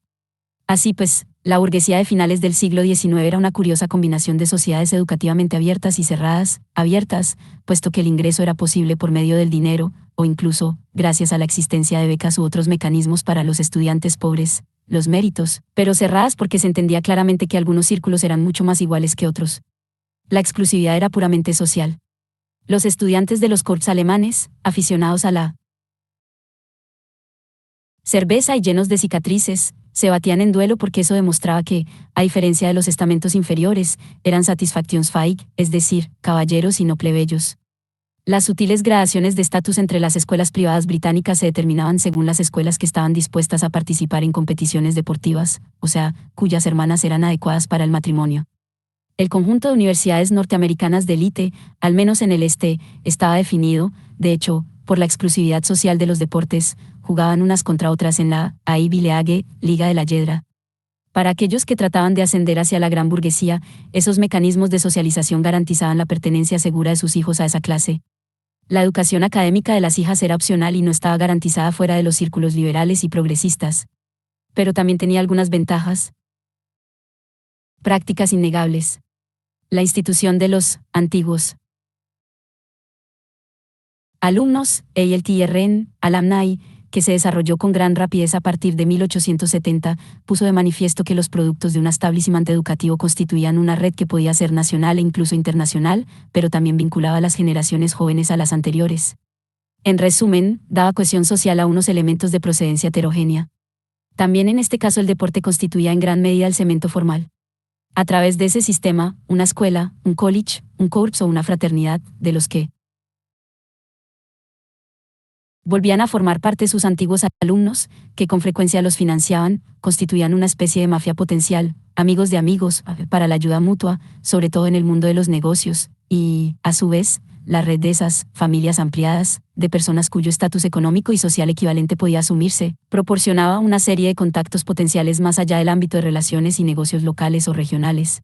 Así pues, la burguesía de finales del siglo XIX era una curiosa combinación de sociedades educativamente abiertas y cerradas, abiertas, puesto que el ingreso era posible por medio del dinero, o incluso, gracias a la existencia de becas u otros mecanismos para los estudiantes pobres, los méritos, pero cerradas porque se entendía claramente que algunos círculos eran mucho más iguales que otros. La exclusividad era puramente social. Los estudiantes de los corps alemanes, aficionados a la cerveza y llenos de cicatrices, se batían en duelo porque eso demostraba que, a diferencia de los estamentos inferiores, eran Satisfaktionsfähig, es decir, caballeros y no plebeyos. Las sutiles gradaciones de estatus entre las escuelas privadas británicas se determinaban según las escuelas que estaban dispuestas a participar en competiciones deportivas, o sea, cuyas hermanas eran adecuadas para el matrimonio. El conjunto de universidades norteamericanas de élite, al menos en el este, estaba definido, de hecho, por la exclusividad social de los deportes, jugaban unas contra otras en la Ivy League, Liga de la Yedra. Para aquellos que trataban de ascender hacia la gran burguesía, esos mecanismos de socialización garantizaban la pertenencia segura de sus hijos a esa clase. La educación académica de las hijas era opcional y no estaba garantizada fuera de los círculos liberales y progresistas. Pero también tenía algunas ventajas prácticas innegables. La institución de los antiguos alumnos, ELTRN, Alumni, que se desarrolló con gran rapidez a partir de 1870, puso de manifiesto que los productos de un establishment educativo constituían una red que podía ser nacional e incluso internacional, pero también vinculaba a las generaciones jóvenes a las anteriores. En resumen, daba cohesión social a unos elementos de procedencia heterogénea. También en este caso el deporte constituía en gran medida el cemento formal. A través de ese sistema, una escuela, un college, un corps o una fraternidad, de los que volvían a formar parte sus antiguos alumnos, que con frecuencia los financiaban, constituían una especie de mafia potencial, amigos de amigos, para la ayuda mutua, sobre todo en el mundo de los negocios, y, a su vez, la red de esas familias ampliadas, de personas cuyo estatus económico y social equivalente podía asumirse, proporcionaba una serie de contactos potenciales más allá del ámbito de relaciones y negocios locales o regionales.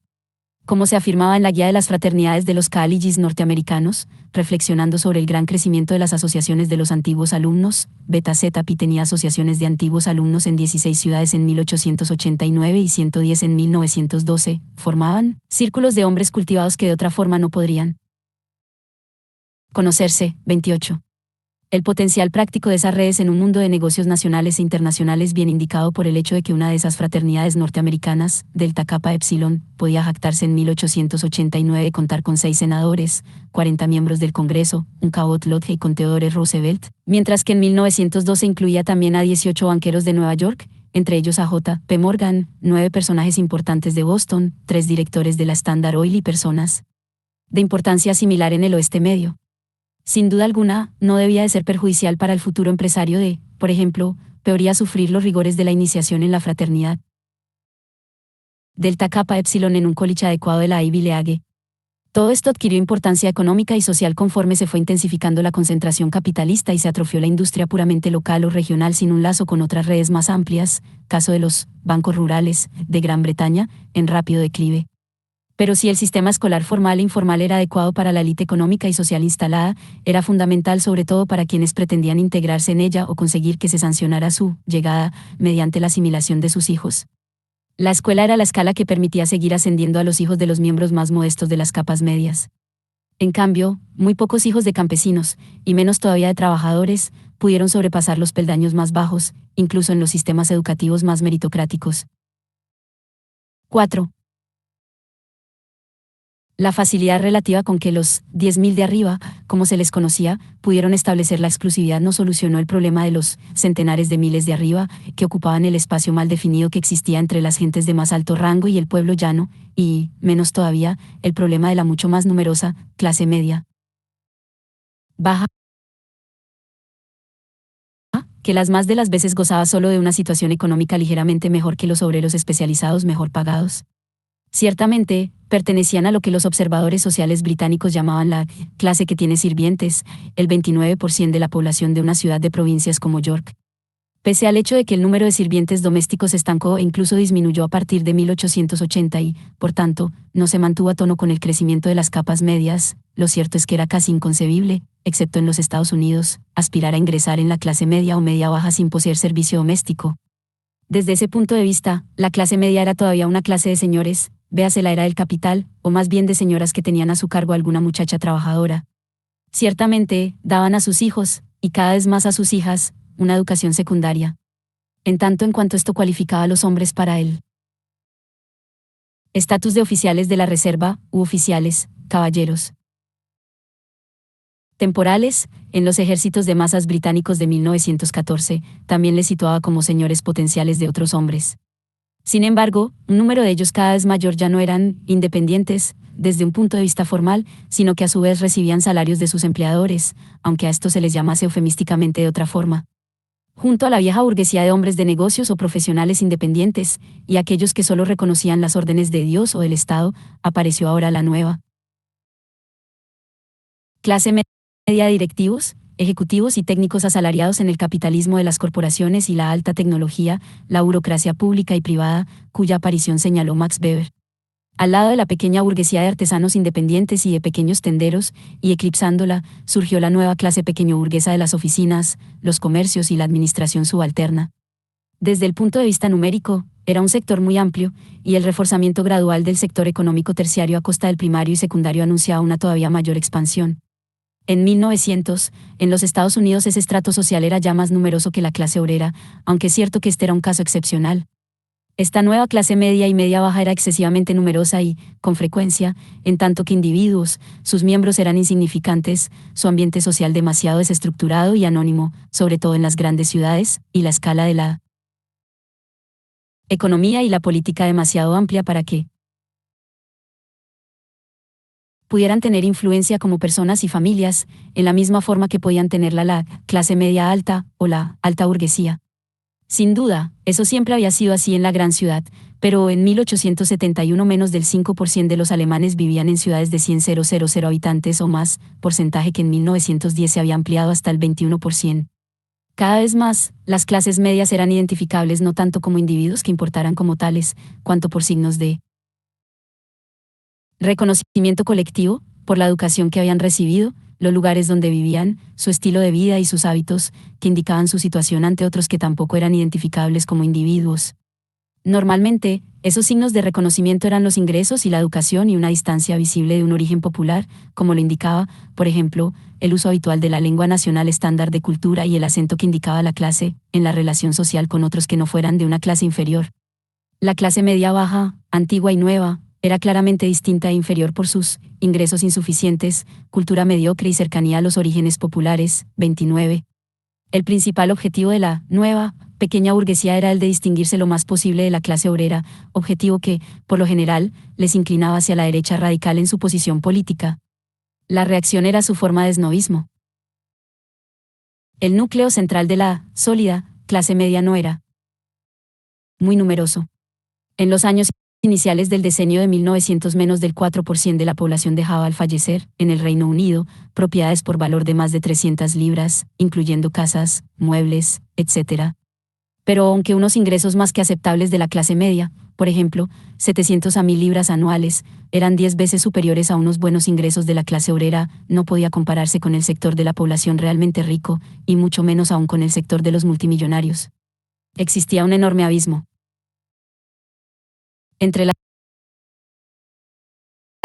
Como se afirmaba en la guía de las fraternidades de los colleges norteamericanos, reflexionando sobre el gran crecimiento de las asociaciones de los antiguos alumnos, Beta Zeta Pi tenía asociaciones de antiguos alumnos en 16 ciudades en 1889 y 110 en 1912, formaban círculos de hombres cultivados que de otra forma no podrían conocerse. 28. El potencial práctico de esas redes en un mundo de negocios nacionales e internacionales bien indicado por el hecho de que una de esas fraternidades norteamericanas, Delta Kappa Epsilon, podía jactarse en 1889 contar con 6 senadores, 40 miembros del Congreso, un Cabot Lodge y con Theodore Roosevelt, mientras que en 1912 incluía también a 18 banqueros de Nueva York, entre ellos a J. P. Morgan, 9 personajes importantes de Boston, 3 directores de la Standard Oil y personas de importancia similar en el Oeste Medio. Sin duda alguna, no debía de ser perjudicial para el futuro empresario de, por ejemplo, podría sufrir los rigores de la iniciación en la fraternidad Delta Kappa Epsilon en un college adecuado de la Ivy League. Todo esto adquirió importancia económica y social conforme se fue intensificando la concentración capitalista y se atrofió la industria puramente local o regional sin un lazo con otras redes más amplias, caso de los bancos rurales de Gran Bretaña, en rápido declive. Pero si el sistema escolar formal e informal era adecuado para la élite económica y social instalada, era fundamental sobre todo para quienes pretendían integrarse en ella o conseguir que se sancionara su llegada mediante la asimilación de sus hijos. La escuela era la escala que permitía seguir ascendiendo a los hijos de los miembros más modestos de las capas medias. En cambio, muy pocos hijos de campesinos, y menos todavía de trabajadores, pudieron sobrepasar los peldaños más bajos, incluso en los sistemas educativos más meritocráticos. 4. La facilidad relativa con que los 10.000 de arriba, como se les conocía, pudieron establecer la exclusividad no solucionó el problema de los centenares de miles de arriba, que ocupaban el espacio mal definido que existía entre las gentes de más alto rango y el pueblo llano, y, menos todavía, el problema de la mucho más numerosa clase media baja, que las más de las veces gozaba solo de una situación económica ligeramente mejor que los obreros especializados mejor pagados. Ciertamente, pertenecían a lo que los observadores sociales británicos llamaban la clase que tiene sirvientes, el 29% de la población de una ciudad de provincias como York. Pese al hecho de que el número de sirvientes domésticos se estancó e incluso disminuyó a partir de 1880 y, por tanto, no se mantuvo a tono con el crecimiento de las capas medias, lo cierto es que era casi inconcebible, excepto en los Estados Unidos, aspirar a ingresar en la clase media o media baja sin poseer servicio doméstico. Desde ese punto de vista, la clase media era todavía una clase de señores, véase la era del capital, o más bien de señoras que tenían a su cargo alguna muchacha trabajadora. Ciertamente, daban a sus hijos, y cada vez más a sus hijas, una educación secundaria. En tanto en cuanto esto cualificaba a los hombres para el estatus de oficiales de la reserva, u oficiales, caballeros temporales, en los ejércitos de masas británicos de 1914, también les situaba como señores potenciales de otros hombres. Sin embargo, un número de ellos cada vez mayor ya no eran independientes, desde un punto de vista formal, sino que a su vez recibían salarios de sus empleadores, aunque a esto se les llamase eufemísticamente de otra forma. Junto a la vieja burguesía de hombres de negocios o profesionales independientes, y aquellos que solo reconocían las órdenes de Dios o del Estado, apareció ahora la nueva clase media, directivos, ejecutivos y técnicos asalariados en el capitalismo de las corporaciones y la alta tecnología, la burocracia pública y privada, cuya aparición señaló Max Weber. Al lado de la pequeña burguesía de artesanos independientes y de pequeños tenderos, y eclipsándola, surgió la nueva clase pequeño burguesa de las oficinas, los comercios y la administración subalterna. Desde el punto de vista numérico, era un sector muy amplio, y el reforzamiento gradual del sector económico terciario a costa del primario y secundario anunciaba una todavía mayor expansión. En 1900, en los Estados Unidos ese estrato social era ya más numeroso que la clase obrera, aunque es cierto que este era un caso excepcional. Esta nueva clase media y media baja era excesivamente numerosa y, con frecuencia, en tanto que individuos, sus miembros eran insignificantes, su ambiente social demasiado desestructurado y anónimo, sobre todo en las grandes ciudades, y la escala de la economía y la política demasiado amplia para que pudieran tener influencia como personas y familias, en la misma forma que podían tenerla la clase media alta o la alta burguesía. Sin duda, eso siempre había sido así en la gran ciudad, pero en 1871 menos del 5% de los alemanes vivían en ciudades de 100.000 habitantes o más, porcentaje que en 1910 se había ampliado hasta el 21%. Cada vez más, las clases medias eran identificables no tanto como individuos que importaran como tales, cuanto por signos de reconocimiento colectivo, por la educación que habían recibido, los lugares donde vivían, su estilo de vida y sus hábitos, que indicaban su situación ante otros que tampoco eran identificables como individuos. Normalmente, esos signos de reconocimiento eran los ingresos y la educación y una distancia visible de un origen popular, como lo indicaba, por ejemplo, el uso habitual de la lengua nacional estándar de cultura y el acento que indicaba la clase, en la relación social con otros que no fueran de una clase inferior. La clase media baja, antigua y nueva, era claramente distinta e inferior por sus ingresos insuficientes, cultura mediocre y cercanía a los orígenes populares. 29. El principal objetivo de la nueva, pequeña burguesía era el de distinguirse lo más posible de la clase obrera, objetivo que, por lo general, les inclinaba hacia la derecha radical en su posición política. La reacción era su forma de esnovismo. El núcleo central de la sólida clase media no era muy numeroso. En los años iniciales del decenio de 1900 menos del 4% de la población dejaba al fallecer, en el Reino Unido, propiedades por valor de más de 300 libras, incluyendo casas, muebles, etc. Pero aunque unos ingresos más que aceptables de la clase media, por ejemplo, 700 a 1000 libras anuales, eran 10 veces superiores a unos buenos ingresos de la clase obrera, no podía compararse con el sector de la población realmente rico, y mucho menos aún con el sector de los multimillonarios. Existía un enorme abismo entre las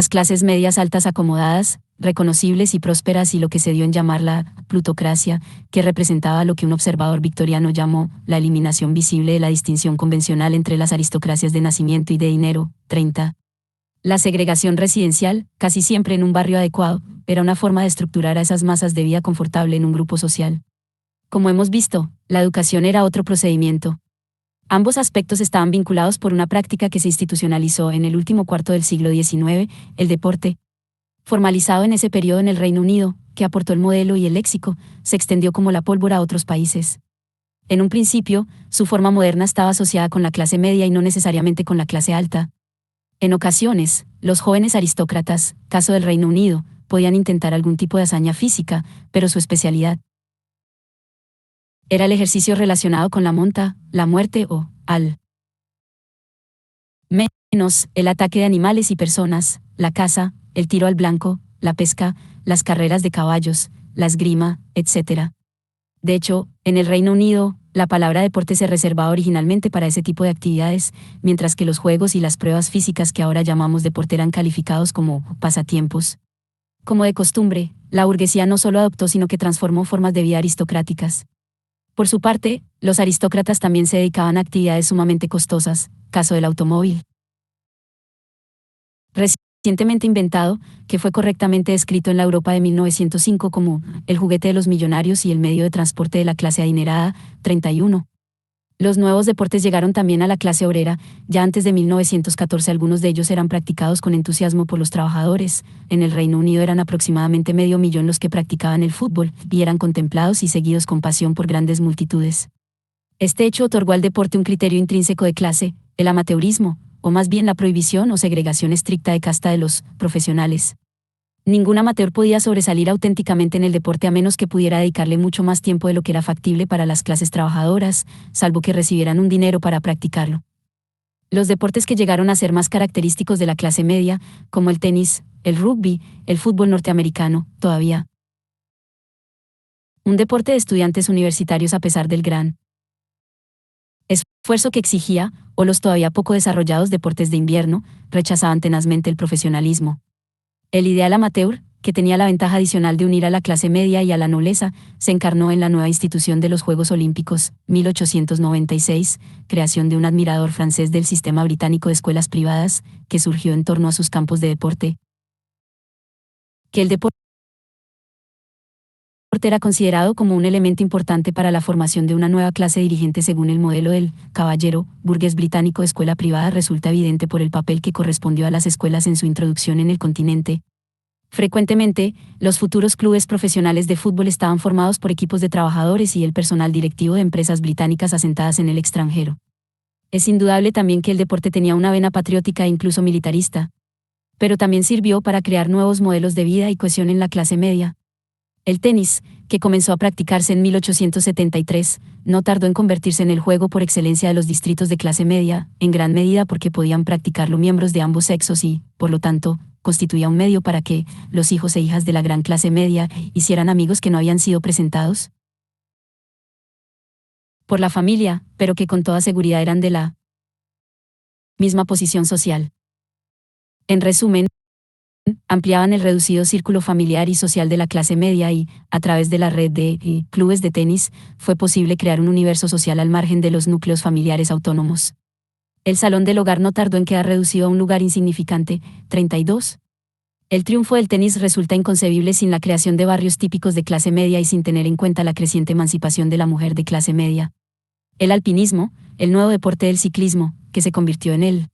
clases medias altas acomodadas, reconocibles y prósperas y lo que se dio en llamar la plutocracia, que representaba lo que un observador victoriano llamó la eliminación visible de la distinción convencional entre las aristocracias de nacimiento y de dinero. 30. La segregación residencial, casi siempre en un barrio adecuado, era una forma de estructurar a esas masas de vida confortable en un grupo social. Como hemos visto, la educación era otro procedimiento. Ambos aspectos estaban vinculados por una práctica que se institucionalizó en el último cuarto del siglo XIX, el deporte, formalizado en ese periodo en el Reino Unido, que aportó el modelo y el léxico, se extendió como la pólvora a otros países. En un principio, su forma moderna estaba asociada con la clase media y no necesariamente con la clase alta. En ocasiones, los jóvenes aristócratas, caso del Reino Unido, podían intentar algún tipo de hazaña física, pero su especialidad era el ejercicio relacionado con la monta, la muerte o, al menos, el ataque de animales y personas, la caza, el tiro al blanco, la pesca, las carreras de caballos, la esgrima, etc. De hecho, en el Reino Unido, la palabra deporte se reservaba originalmente para ese tipo de actividades, mientras que los juegos y las pruebas físicas que ahora llamamos deporte eran calificados como pasatiempos. Como de costumbre, la burguesía no solo adoptó sino que transformó formas de vida aristocráticas. Por su parte, los aristócratas también se dedicaban a actividades sumamente costosas, caso del automóvil. Recientemente inventado, que fue correctamente descrito en la Europa de 1905 como el juguete de los millonarios y el medio de transporte de la clase adinerada, 31. Los nuevos deportes llegaron también a la clase obrera, ya antes de 1914 algunos de ellos eran practicados con entusiasmo por los trabajadores. En el Reino Unido eran aproximadamente 500.000 los que practicaban el fútbol, y eran contemplados y seguidos con pasión por grandes multitudes. Este hecho otorgó al deporte un criterio intrínseco de clase, el amateurismo, o más bien la prohibición o segregación estricta de casta de los profesionales. Ningún amateur podía sobresalir auténticamente en el deporte a menos que pudiera dedicarle mucho más tiempo de lo que era factible para las clases trabajadoras, salvo que recibieran un dinero para practicarlo. Los deportes que llegaron a ser más característicos de la clase media, como el tenis, el rugby, el fútbol norteamericano, todavía un deporte de estudiantes universitarios a pesar del gran esfuerzo que exigía, o los todavía poco desarrollados deportes de invierno, rechazaban tenazmente el profesionalismo. El ideal amateur, que tenía la ventaja adicional de unir a la clase media y a la nobleza, se encarnó en la nueva institución de los Juegos Olímpicos, 1896, creación de un admirador francés del sistema británico de escuelas privadas, que surgió en torno a sus campos de deporte. Que el deporte era considerado como un elemento importante para la formación de una nueva clase dirigente según el modelo del caballero burgués británico de escuela privada resulta evidente por el papel que correspondió a las escuelas en su introducción en el continente. Frecuentemente, los futuros clubes profesionales de fútbol estaban formados por equipos de trabajadores y el personal directivo de empresas británicas asentadas en el extranjero. Es indudable también que el deporte tenía una vena patriótica e incluso militarista, pero también sirvió para crear nuevos modelos de vida y cohesión en la clase media. El tenis, que comenzó a practicarse en 1873, no tardó en convertirse en el juego por excelencia de los distritos de clase media, en gran medida porque podían practicarlo miembros de ambos sexos y, por lo tanto, constituía un medio para que los hijos e hijas de la gran clase media hicieran amigos que no habían sido presentados por la familia, pero que con toda seguridad eran de la misma posición social. En resumen, ampliaban el reducido círculo familiar y social de la clase media y, a través de la red de clubes de tenis, fue posible crear un universo social al margen de los núcleos familiares autónomos. El salón del hogar no tardó en quedar reducido a un lugar insignificante, 32. El triunfo del tenis resulta inconcebible sin la creación de barrios típicos de clase media y sin tener en cuenta la creciente emancipación de la mujer de clase media. El alpinismo, el nuevo deporte del ciclismo, que se convirtió en el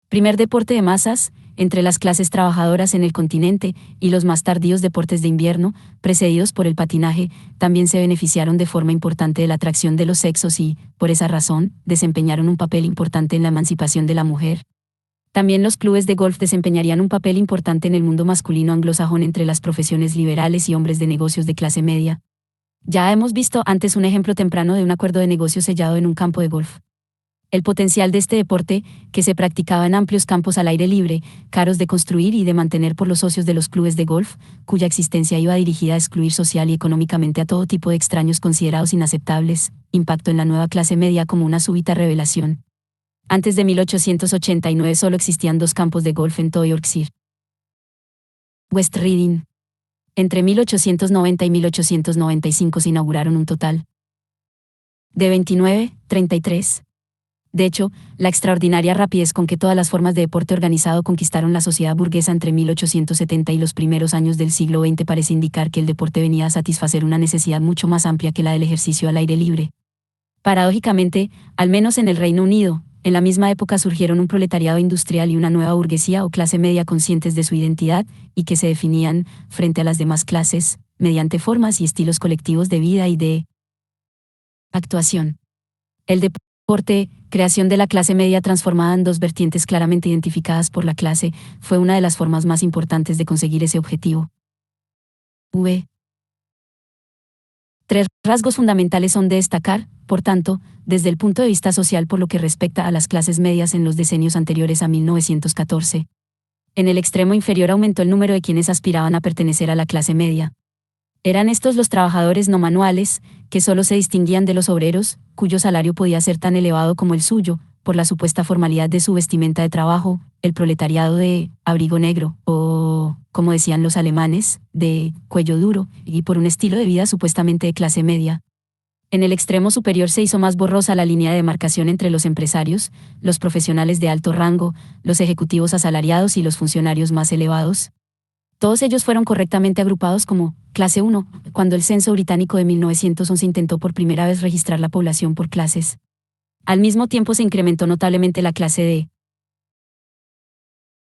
primer deporte de masas, entre las clases trabajadoras en el continente, y los más tardíos deportes de invierno, precedidos por el patinaje, también se beneficiaron de forma importante de la atracción de los sexos y, por esa razón, desempeñaron un papel importante en la emancipación de la mujer. También los clubes de golf desempeñarían un papel importante en el mundo masculino anglosajón entre las profesiones liberales y hombres de negocios de clase media. Ya hemos visto antes un ejemplo temprano de un acuerdo de negocio sellado en un campo de golf. El potencial de este deporte, que se practicaba en amplios campos al aire libre, caros de construir y de mantener por los socios de los clubes de golf, cuya existencia iba dirigida a excluir social y económicamente a todo tipo de extraños considerados inaceptables, impactó en la nueva clase media como una súbita revelación. Antes de 1889 solo existían 2 campos de golf en todo Yorkshire. West Riding. Entre 1890 y 1895 se inauguraron un total de 29, 33. De hecho, la extraordinaria rapidez con que todas las formas de deporte organizado conquistaron la sociedad burguesa entre 1870 y los primeros años del siglo XX parece indicar que el deporte venía a satisfacer una necesidad mucho más amplia que la del ejercicio al aire libre. Paradójicamente, al menos en el Reino Unido, en la misma época surgieron un proletariado industrial y una nueva burguesía o clase media conscientes de su identidad, y que se definían, frente a las demás clases, mediante formas y estilos colectivos de vida y de actuación. El deporte, Creación de la clase media transformada en dos vertientes claramente identificadas por la clase, fue una de las formas más importantes de conseguir ese objetivo. Tres rasgos fundamentales son de destacar, por tanto, desde el punto de vista social por lo que respecta a las clases medias en los decenios anteriores a 1914. En el extremo inferior aumentó el número de quienes aspiraban a pertenecer a la clase media. Eran estos los trabajadores no manuales, que solo se distinguían de los obreros, cuyo salario podía ser tan elevado como el suyo, por la supuesta formalidad de su vestimenta de trabajo, el proletariado de abrigo negro, o, como decían los alemanes, de cuello duro, y por un estilo de vida supuestamente de clase media. En el extremo superior se hizo más borrosa la línea de demarcación entre los empresarios, los profesionales de alto rango, los ejecutivos asalariados y los funcionarios más elevados. Todos ellos fueron correctamente agrupados como clase 1, cuando el censo británico de 1911 intentó por primera vez registrar la población por clases. Al mismo tiempo se incrementó notablemente la clase D.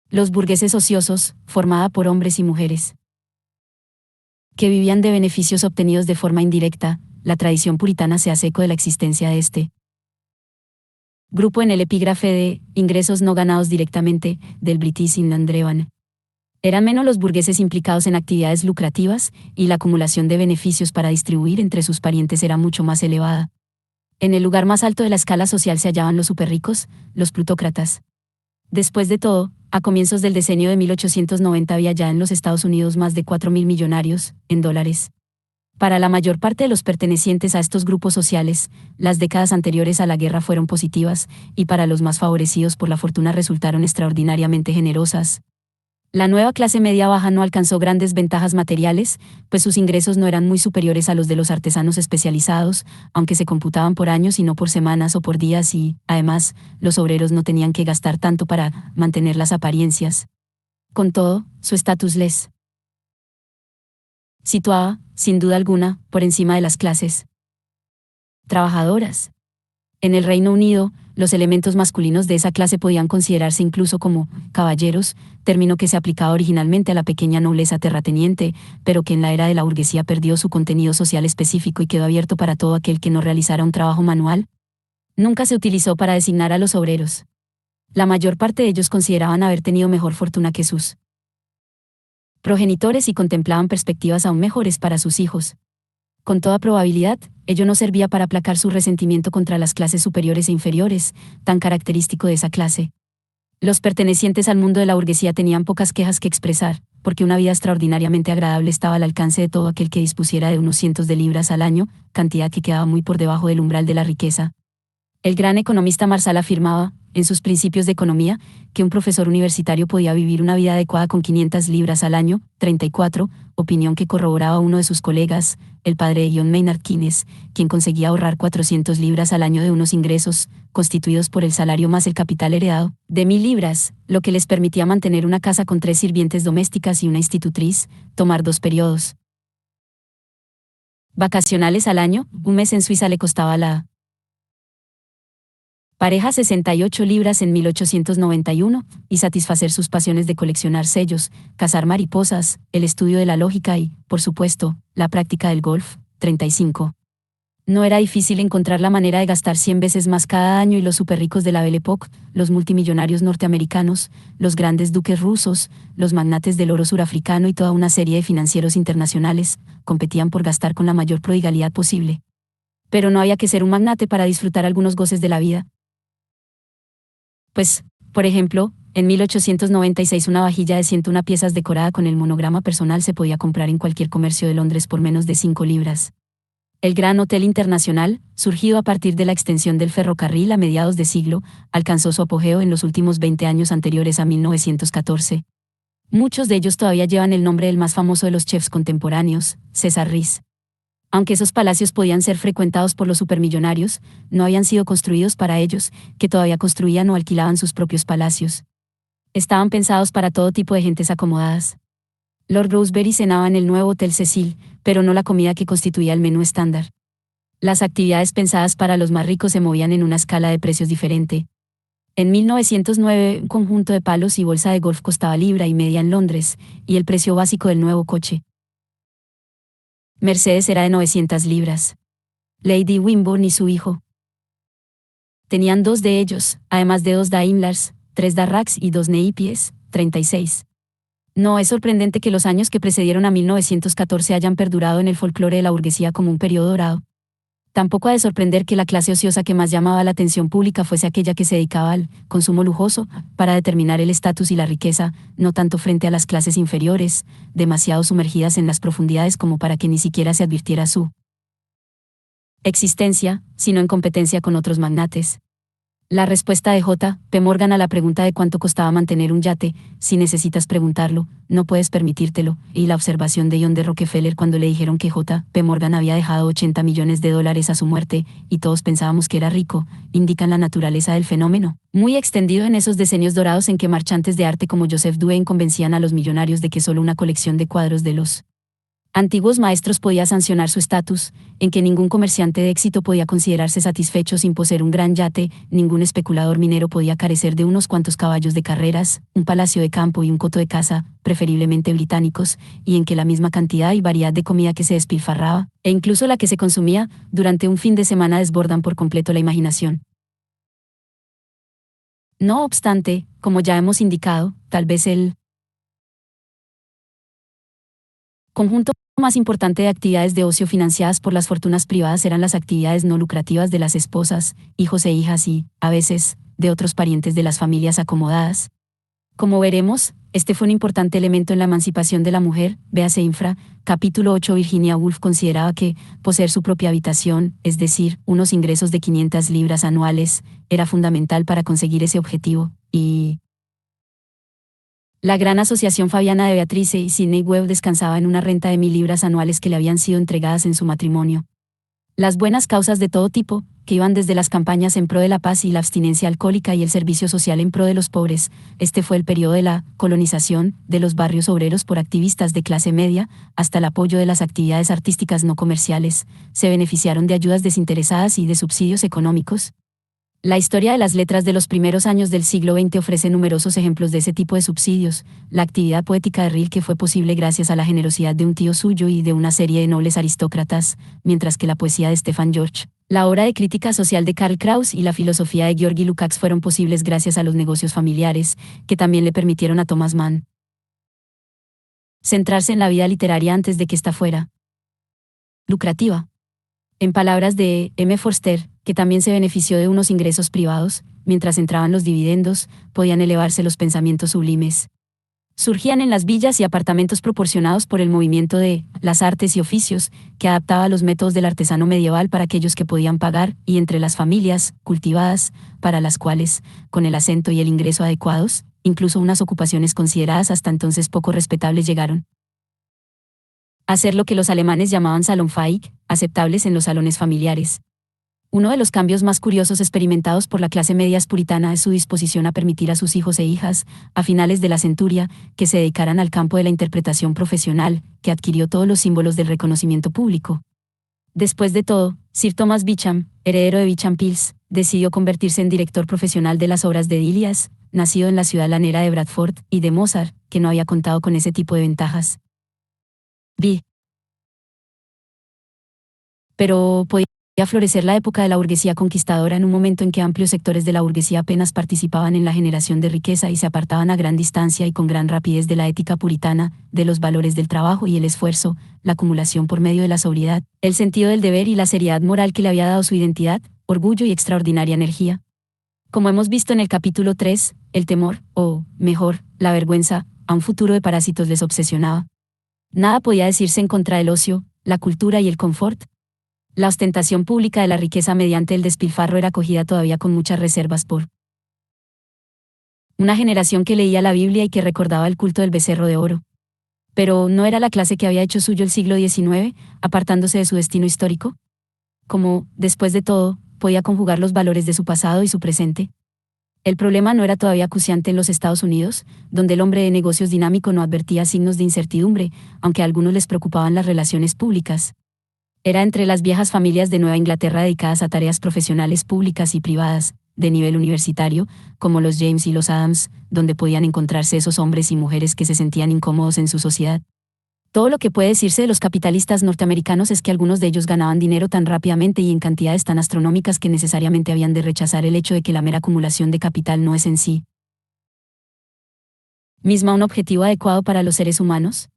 Los burgueses ociosos, formada por hombres y mujeres que vivían de beneficios obtenidos de forma indirecta. La tradición puritana se hace eco de la existencia de este grupo en el epígrafe de ingresos no ganados directamente del British Inland Revenue. Eran menos los burgueses implicados en actividades lucrativas, y la acumulación de beneficios para distribuir entre sus parientes era mucho más elevada. En el lugar más alto de la escala social se hallaban los superricos, los plutócratas. Después de todo, a comienzos del decenio de 1890 había ya en los Estados Unidos más de 4.000 millonarios, en dólares. Para la mayor parte de los pertenecientes a estos grupos sociales, las décadas anteriores a la guerra fueron positivas, y para los más favorecidos por la fortuna resultaron extraordinariamente generosas. La nueva clase media baja no alcanzó grandes ventajas materiales, pues sus ingresos no eran muy superiores a los de los artesanos especializados, aunque se computaban por años y no por semanas o por días y, además, los obreros no tenían que gastar tanto para mantener las apariencias. Con todo, su estatus les situaba, sin duda alguna, por encima de las clases trabajadoras. En el Reino Unido, los elementos masculinos de esa clase podían considerarse incluso como caballeros, término que se aplicaba originalmente a la pequeña nobleza terrateniente, pero que en la era de la burguesía perdió su contenido social específico y quedó abierto para todo aquel que no realizara un trabajo manual. Nunca se utilizó para designar a los obreros. La mayor parte de ellos consideraban haber tenido mejor fortuna que sus progenitores y contemplaban perspectivas aún mejores para sus hijos. Con toda probabilidad, ello no servía para aplacar su resentimiento contra las clases superiores e inferiores, tan característico de esa clase. Los pertenecientes al mundo de la burguesía tenían pocas quejas que expresar, porque una vida extraordinariamente agradable estaba al alcance de todo aquel que dispusiera de unos cientos de libras al año, cantidad que quedaba muy por debajo del umbral de la riqueza. El gran economista Marshall afirmaba, en sus principios de economía, que un profesor universitario podía vivir una vida adecuada con 500 libras al año, 34, opinión que corroboraba uno de sus colegas, el padre de John Maynard Keynes, quien conseguía ahorrar 400 libras al año de unos ingresos, constituidos por el salario más el capital heredado, de 1.000 libras, lo que les permitía mantener una casa con 3 sirvientes domésticas y una institutriz, tomar 2 periodos vacacionales al año. Un mes en Suiza le costaba a la pareja 68 libras en 1891, y satisfacer sus pasiones de coleccionar sellos, cazar mariposas, el estudio de la lógica y, por supuesto, la práctica del golf, 35. No era difícil encontrar la manera de gastar 100 veces más cada año, y los superricos de la Belle Époque, los multimillonarios norteamericanos, los grandes duques rusos, los magnates del oro surafricano y toda una serie de financieros internacionales, competían por gastar con la mayor prodigalidad posible. Pero no había que ser un magnate para disfrutar algunos goces de la vida. Pues, por ejemplo, en 1896 una vajilla de 101 piezas decorada con el monograma personal se podía comprar en cualquier comercio de Londres por menos de 5 libras. El Gran Hotel Internacional, surgido a partir de la extensión del ferrocarril a mediados de siglo, alcanzó su apogeo en los últimos 20 años anteriores a 1914. Muchos de ellos todavía llevan el nombre del más famoso de los chefs contemporáneos, César Ries. Aunque esos palacios podían ser frecuentados por los supermillonarios, no habían sido construidos para ellos, que todavía construían o alquilaban sus propios palacios. Estaban pensados para todo tipo de gentes acomodadas. Lord Rosebery cenaba en el nuevo Hotel Cecil, pero no la comida que constituía el menú estándar. Las actividades pensadas para los más ricos se movían en una escala de precios diferente. En 1909, un conjunto de palos y bolsa de golf costaba libra y media en Londres, y el precio básico del nuevo coche Mercedes era de 900 libras. Lady Wimborne y su hijo Tenían 2 de ellos, además de 2 Daimlers, 3 Darracqs y 2 Neipies, 36. No es sorprendente que los años que precedieron a 1914 hayan perdurado en el folclore de la burguesía como un periodo dorado. Tampoco ha de sorprender que la clase ociosa que más llamaba la atención pública fuese aquella que se dedicaba al consumo lujoso para determinar el estatus y la riqueza, no tanto frente a las clases inferiores, demasiado sumergidas en las profundidades como para que ni siquiera se advirtiera su existencia, sino en competencia con otros magnates. La respuesta de J. P. Morgan a la pregunta de cuánto costaba mantener un yate, si necesitas preguntarlo, no puedes permitírtelo, y la observación de John D. Rockefeller cuando le dijeron que J. P. Morgan había dejado 80 millones de dólares a su muerte, y todos pensábamos que era rico, indican la naturaleza del fenómeno, muy extendido en esos decenios dorados en que marchantes de arte como Joseph Duane convencían a los millonarios de que solo una colección de cuadros de los antiguos maestros podía sancionar su estatus, en que ningún comerciante de éxito podía considerarse satisfecho sin poseer un gran yate, ningún especulador minero podía carecer de unos cuantos caballos de carreras, un palacio de campo y un coto de caza, preferiblemente británicos, y en que la misma cantidad y variedad de comida que se despilfarraba, e incluso la que se consumía, durante un fin de semana desbordan por completo la imaginación. No obstante, como ya hemos indicado, tal vez el conjunto más importante de actividades de ocio financiadas por las fortunas privadas eran las actividades no lucrativas de las esposas, hijos e hijas y, a veces, de otros parientes de las familias acomodadas. Como veremos, este fue un importante elemento en la emancipación de la mujer, véase infra, capítulo 8. Virginia Woolf consideraba que poseer su propia habitación, es decir, unos ingresos de 500 libras anuales, era fundamental para conseguir ese objetivo, y la gran asociación fabiana de Beatrice y Sidney Webb descansaba en una renta de 1000 libras anuales que le habían sido entregadas en su matrimonio. Las buenas causas de todo tipo, que iban desde las campañas en pro de la paz y la abstinencia alcohólica y el servicio social en pro de los pobres, este fue el periodo de la colonización de los barrios obreros por activistas de clase media, hasta el apoyo de las actividades artísticas no comerciales, se beneficiaron de ayudas desinteresadas y de subsidios económicos. La historia de las letras de los primeros años del siglo XX ofrece numerosos ejemplos de ese tipo de subsidios. La actividad poética de Rilke fue posible gracias a la generosidad de un tío suyo y de una serie de nobles aristócratas, mientras que la poesía de Stefan George, la obra de crítica social de Karl Kraus y la filosofía de Georgi Lukács fueron posibles gracias a los negocios familiares, que también le permitieron a Thomas Mann centrarse en la vida literaria antes de que ésta fuera lucrativa. En palabras de M. Forster, que también se benefició de unos ingresos privados, mientras entraban los dividendos, podían elevarse los pensamientos sublimes. Surgían en las villas y apartamentos proporcionados por el movimiento de las artes y oficios, que adaptaba los métodos del artesano medieval para aquellos que podían pagar, y entre las familias cultivadas, para las cuales, con el acento y el ingreso adecuados, incluso unas ocupaciones consideradas hasta entonces poco respetables llegaron hacer lo que los alemanes llamaban Salonfähig, aceptables en los salones familiares. Uno de los cambios más curiosos experimentados por la clase media puritana es su disposición a permitir a sus hijos e hijas, a finales de la centuria, que se dedicaran al campo de la interpretación profesional, que adquirió todos los símbolos del reconocimiento público. Después de todo, Sir Thomas Beecham, heredero de Beecham Pills, decidió convertirse en director profesional de las obras de Dilias, nacido en la ciudad lanera de Bradford, y de Mozart, que no había contado con ese tipo de ventajas. Pero podía florecer la época de la burguesía conquistadora en un momento en que amplios sectores de la burguesía apenas participaban en la generación de riqueza y se apartaban a gran distancia y con gran rapidez de la ética puritana, de los valores del trabajo y el esfuerzo, la acumulación por medio de la sobriedad, el sentido del deber y la seriedad moral que le había dado su identidad, orgullo y extraordinaria energía. Como hemos visto en el capítulo 3, el temor, o, mejor, la vergüenza, a un futuro de parásitos les obsesionaba. Nada podía decirse en contra del ocio, la cultura y el confort. La ostentación pública de la riqueza mediante el despilfarro era acogida todavía con muchas reservas por una generación que leía la Biblia y que recordaba el culto del becerro de oro. Pero ¿no era la clase que había hecho suyo el siglo XIX, apartándose de su destino histórico? ¿Cómo, después de todo, podía conjugar los valores de su pasado y su presente? El problema no era todavía acuciante en los Estados Unidos, donde el hombre de negocios dinámico no advertía signos de incertidumbre, aunque a algunos les preocupaban las relaciones públicas. Era entre las viejas familias de Nueva Inglaterra dedicadas a tareas profesionales públicas y privadas, de nivel universitario, como los James y los Adams, donde podían encontrarse esos hombres y mujeres que se sentían incómodos en su sociedad. Todo lo que puede decirse de los capitalistas norteamericanos es que algunos de ellos ganaban dinero tan rápidamente y en cantidades tan astronómicas que necesariamente habían de rechazar el hecho de que la mera acumulación de capital no es en sí misma un objetivo adecuado para los seres humanos.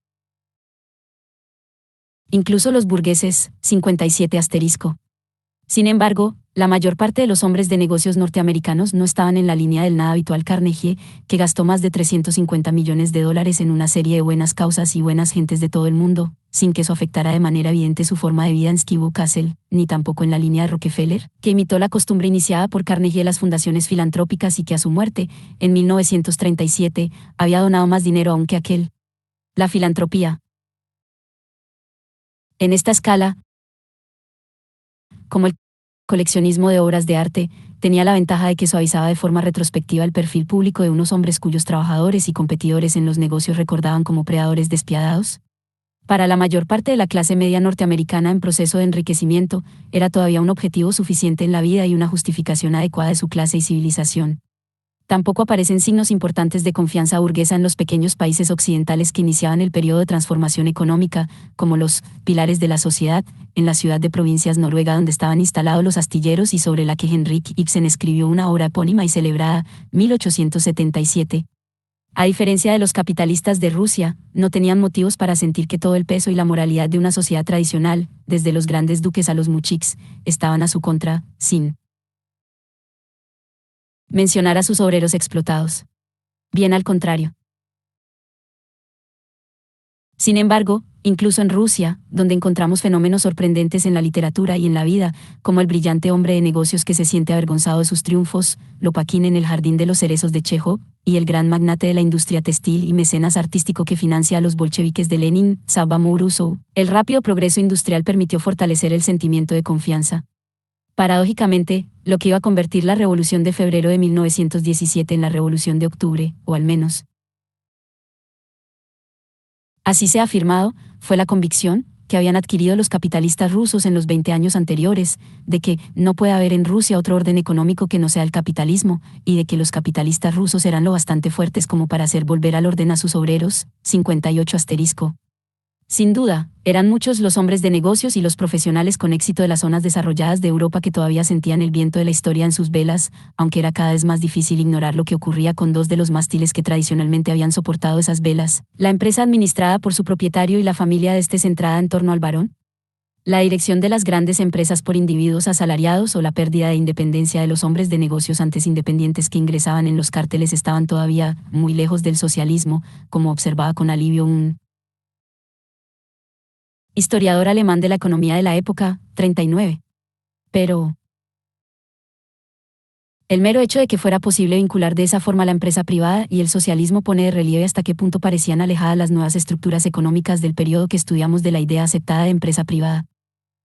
Incluso los burgueses, 57 asterisco. Sin embargo, la mayor parte de los hombres de negocios norteamericanos no estaban en la línea del nada habitual Carnegie, que gastó más de 350 millones de dólares en una serie de buenas causas y buenas gentes de todo el mundo, sin que eso afectara de manera evidente su forma de vida en Skibo Castle, ni tampoco en la línea de Rockefeller, que imitó la costumbre iniciada por Carnegie de las fundaciones filantrópicas y que a su muerte, en 1937, había donado más dinero aún que aquel. La filantropía. En esta escala, como el coleccionismo de obras de arte, tenía la ventaja de que suavizaba de forma retrospectiva el perfil público de unos hombres cuyos trabajadores y competidores en los negocios recordaban como predadores despiadados. Para la mayor parte de la clase media norteamericana en proceso de enriquecimiento, era todavía un objetivo suficiente en la vida y una justificación adecuada de su clase y civilización. Tampoco aparecen signos importantes de confianza burguesa en los pequeños países occidentales que iniciaban el periodo de transformación económica, como los pilares de la sociedad, en la ciudad de Provincias Noruega donde estaban instalados los astilleros y sobre la que Henrik Ibsen escribió una obra epónima y celebrada, 1877. A diferencia de los capitalistas de Rusia, no tenían motivos para sentir que todo el peso y la moralidad de una sociedad tradicional, desde los grandes duques a los muchiks, estaban a su contra, sin mencionar a sus obreros explotados. Bien al contrario. Sin embargo, incluso en Rusia, donde encontramos fenómenos sorprendentes en la literatura y en la vida, como el brillante hombre de negocios que se siente avergonzado de sus triunfos, Lopakin en El jardín de los cerezos de Chejov, y el gran magnate de la industria textil y mecenas artístico que financia a los bolcheviques de Lenin, Sava Muruzov, el rápido progreso industrial permitió fortalecer el sentimiento de confianza. Paradójicamente, lo que iba a convertir la Revolución de febrero de 1917 en la Revolución de octubre, o al menos así se ha afirmado, fue la convicción que habían adquirido los capitalistas rusos en los 20 años anteriores, de que no puede haber en Rusia otro orden económico que no sea el capitalismo, y de que los capitalistas rusos eran lo bastante fuertes como para hacer volver al orden a sus obreros, 58 asterisco. Sin duda, eran muchos los hombres de negocios y los profesionales con éxito de las zonas desarrolladas de Europa que todavía sentían el viento de la historia en sus velas, aunque era cada vez más difícil ignorar lo que ocurría con dos de los mástiles que tradicionalmente habían soportado esas velas, la empresa administrada por su propietario y la familia de este centrada en torno al barón, la dirección de las grandes empresas por individuos asalariados o la pérdida de independencia de los hombres de negocios antes independientes que ingresaban en los cárteles estaban todavía muy lejos del socialismo, como observaba con alivio un historiador alemán de la economía de la época, 39. Pero el mero hecho de que fuera posible vincular de esa forma la empresa privada y el socialismo pone de relieve hasta qué punto parecían alejadas las nuevas estructuras económicas del periodo que estudiamos de la idea aceptada de empresa privada.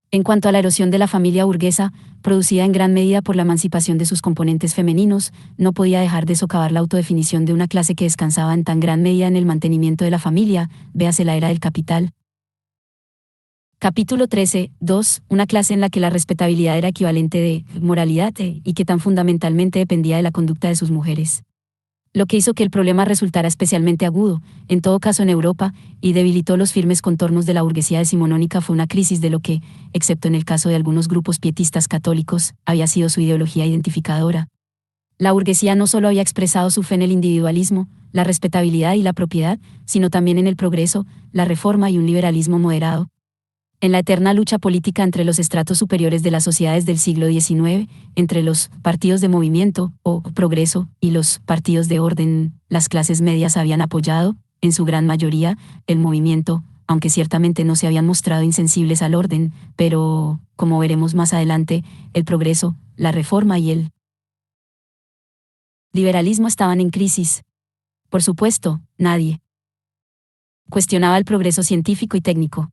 En cuanto a la erosión de la familia burguesa, producida en gran medida por la emancipación de sus componentes femeninos, no podía dejar de socavar la autodefinición de una clase que descansaba en tan gran medida en el mantenimiento de la familia, véase la era del capital. Capítulo 13, 2, una clase en la que la respetabilidad era equivalente de moralidad y que tan fundamentalmente dependía de la conducta de sus mujeres. Lo que hizo que el problema resultara especialmente agudo, en todo caso en Europa, y debilitó los firmes contornos de la burguesía decimonónica fue una crisis de lo que, excepto en el caso de algunos grupos pietistas católicos, había sido su ideología identificadora. La burguesía no solo había expresado su fe en el individualismo, la respetabilidad y la propiedad, sino también en el progreso, la reforma y un liberalismo moderado. En la eterna lucha política entre los estratos superiores de las sociedades del siglo XIX, entre los partidos de movimiento, o progreso, y los partidos de orden, las clases medias habían apoyado, en su gran mayoría, el movimiento, aunque ciertamente no se habían mostrado insensibles al orden, pero, como veremos más adelante, el progreso, la reforma y el liberalismo estaban en crisis. Por supuesto, nadie cuestionaba el progreso científico y técnico.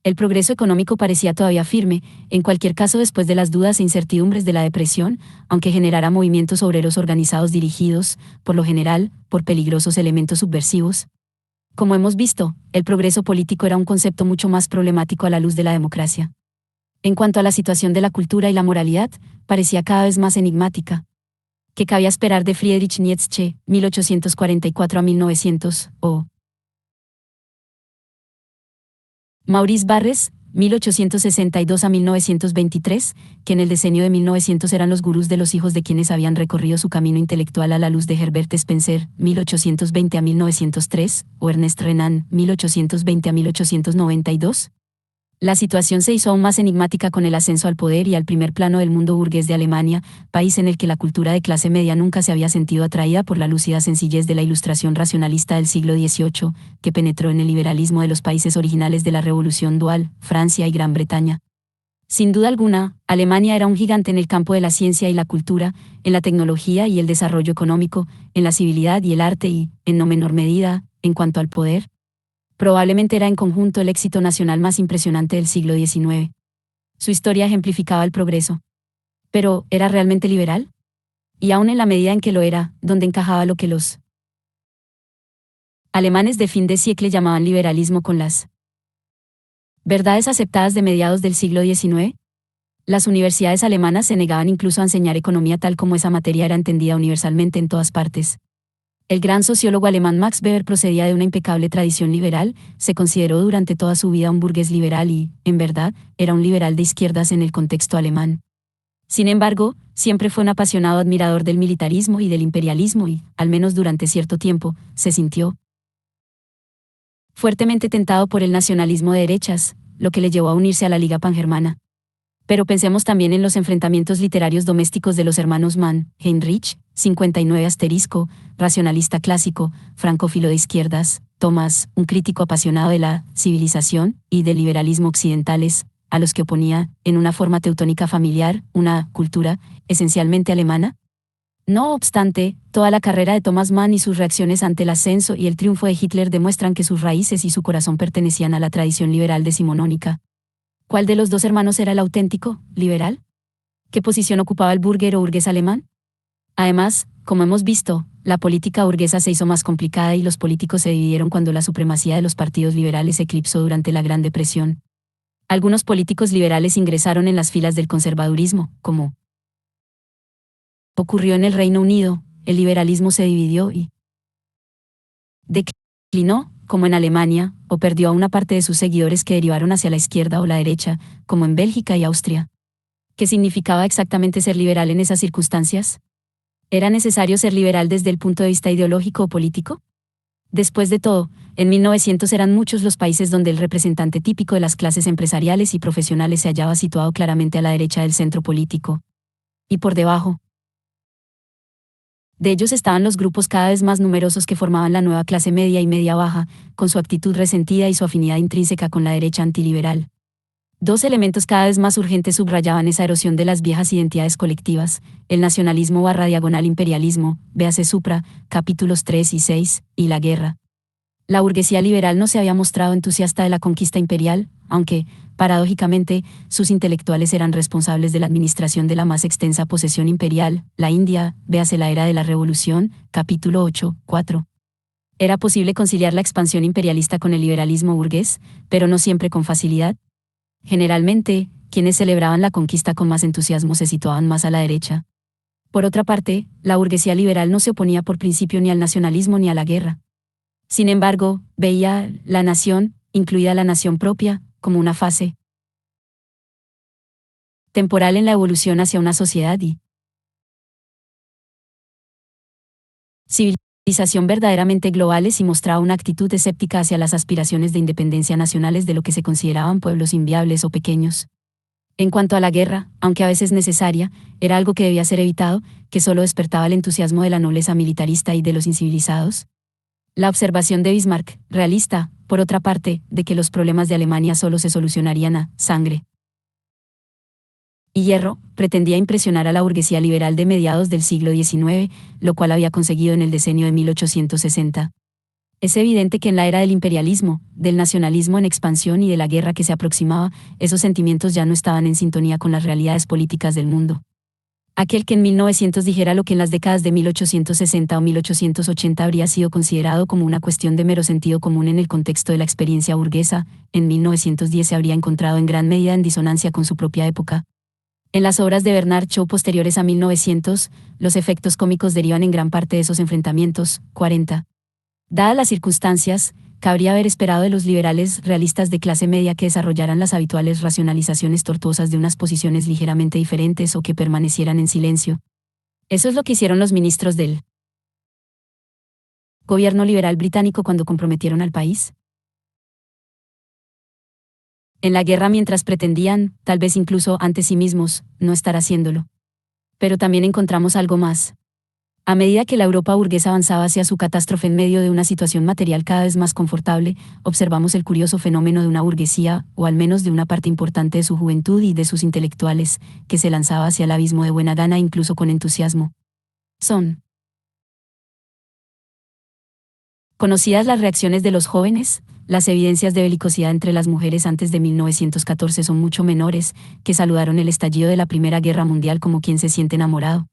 El progreso económico parecía todavía firme, en cualquier caso después de las dudas e incertidumbres de la depresión, aunque generara movimientos obreros organizados dirigidos, por lo general, por peligrosos elementos subversivos. Como hemos visto, el progreso político era un concepto mucho más problemático a la luz de la democracia. En cuanto a la situación de la cultura y la moralidad, parecía cada vez más enigmática. ¿Qué cabía esperar de Friedrich Nietzsche, 1844 a 1900, o Maurice Barrès, 1862 a 1923, que en el decenio de 1900 eran los gurús de los hijos de quienes habían recorrido su camino intelectual a la luz de Herbert Spencer, 1820 a 1903, o Ernest Renan, 1820 a 1892. La situación se hizo aún más enigmática con el ascenso al poder y al primer plano del mundo burgués de Alemania, país en el que la cultura de clase media nunca se había sentido atraída por la lúcida sencillez de la ilustración racionalista del siglo XVIII, que penetró en el liberalismo de los países originales de la Revolución Dual, Francia y Gran Bretaña. Sin duda alguna, Alemania era un gigante en el campo de la ciencia y la cultura, en la tecnología y el desarrollo económico, en la civilidad y el arte y, en no menor medida, en cuanto al poder. Probablemente era en conjunto el éxito nacional más impresionante del siglo XIX. Su historia ejemplificaba el progreso. Pero, ¿era realmente liberal? Y aún en la medida en que lo era, ¿dónde encajaba lo que los alemanes de fin de siglo llamaban liberalismo con las verdades aceptadas de mediados del siglo XIX? Las universidades alemanas se negaban incluso a enseñar economía tal como esa materia era entendida universalmente en todas partes. El gran sociólogo alemán Max Weber procedía de una impecable tradición liberal, se consideró durante toda su vida un burgués liberal y, en verdad, era un liberal de izquierdas en el contexto alemán. Sin embargo, siempre fue un apasionado admirador del militarismo y del imperialismo y, al menos durante cierto tiempo, se sintió fuertemente tentado por el nacionalismo de derechas, lo que le llevó a unirse a la Liga Pangermana. Pero pensemos también en los enfrentamientos literarios domésticos de los hermanos Mann, Heinrich, 59 racionalista clásico, francófilo de izquierdas, Thomas, un crítico apasionado de la civilización y del liberalismo occidentales, a los que oponía, en una forma teutónica familiar, una cultura esencialmente alemana. No obstante, toda la carrera de Thomas Mann y sus reacciones ante el ascenso y el triunfo de Hitler demuestran que sus raíces y su corazón pertenecían a la tradición liberal decimonónica. ¿Cuál de los dos hermanos era el auténtico, liberal? ¿Qué posición ocupaba el burgués o burgués alemán? Además, como hemos visto, la política burguesa se hizo más complicada y los políticos se dividieron cuando la supremacía de los partidos liberales eclipsó durante la Gran Depresión. Algunos políticos liberales ingresaron en las filas del conservadurismo, como ocurrió en el Reino Unido, el liberalismo se dividió y declinó, como en Alemania, o perdió a una parte de sus seguidores que derivaron hacia la izquierda o la derecha, como en Bélgica y Austria. ¿Qué significaba exactamente ser liberal en esas circunstancias? ¿Era necesario ser liberal desde el punto de vista ideológico o político? Después de todo, en 1900 eran muchos los países donde el representante típico de las clases empresariales y profesionales se hallaba situado claramente a la derecha del centro político. Y por debajo de ellos estaban los grupos cada vez más numerosos que formaban la nueva clase media y media baja, con su actitud resentida y su afinidad intrínseca con la derecha antiliberal. Dos elementos cada vez más urgentes subrayaban esa erosión de las viejas identidades colectivas, el nacionalismo / imperialismo, véase supra, capítulos 3 y 6, y la guerra. La burguesía liberal no se había mostrado entusiasta de la conquista imperial, aunque, paradójicamente, sus intelectuales eran responsables de la administración de la más extensa posesión imperial, la India, véase la era de la Revolución, capítulo 8, 4. Era posible conciliar la expansión imperialista con el liberalismo burgués, pero no siempre con facilidad. Generalmente, quienes celebraban la conquista con más entusiasmo se situaban más a la derecha. Por otra parte, la burguesía liberal no se oponía por principio ni al nacionalismo ni a la guerra. Sin embargo, veía la nación, incluida la nación propia, como una fase temporal en la evolución hacia una sociedad y civilización verdaderamente globales y mostraba una actitud escéptica hacia las aspiraciones de independencia nacionales de lo que se consideraban pueblos inviables o pequeños. En cuanto a la guerra, aunque a veces necesaria, era algo que debía ser evitado, que solo despertaba el entusiasmo de la nobleza militarista y de los incivilizados. La observación de Bismarck, realista, por otra parte, de que los problemas de Alemania solo se solucionarían a sangre y hierro, pretendía impresionar a la burguesía liberal de mediados del siglo XIX, lo cual había conseguido en el decenio de 1860. Es evidente que en la era del imperialismo, del nacionalismo en expansión y de la guerra que se aproximaba, esos sentimientos ya no estaban en sintonía con las realidades políticas del mundo. Aquel que en 1900 dijera lo que en las décadas de 1860 o 1880 habría sido considerado como una cuestión de mero sentido común en el contexto de la experiencia burguesa, en 1910 se habría encontrado en gran medida en disonancia con su propia época. En las obras de Bernard Shaw posteriores a 1900, los efectos cómicos derivan en gran parte de esos enfrentamientos. 40. Dadas las circunstancias, cabría haber esperado de los liberales realistas de clase media que desarrollaran las habituales racionalizaciones tortuosas de unas posiciones ligeramente diferentes o que permanecieran en silencio. Eso es lo que hicieron los ministros del gobierno liberal británico cuando comprometieron al país en la guerra, mientras pretendían, tal vez incluso ante sí mismos, no estar haciéndolo. Pero también encontramos algo más. A medida que la Europa burguesa avanzaba hacia su catástrofe en medio de una situación material cada vez más confortable, observamos el curioso fenómeno de una burguesía, o al menos de una parte importante de su juventud y de sus intelectuales, que se lanzaba hacia el abismo de buena gana e incluso con entusiasmo. Son conocidas las reacciones de los jóvenes. Las evidencias de belicosidad entre las mujeres antes de 1914 son mucho menores, que saludaron el estallido de la Primera Guerra Mundial como quien se siente enamorado.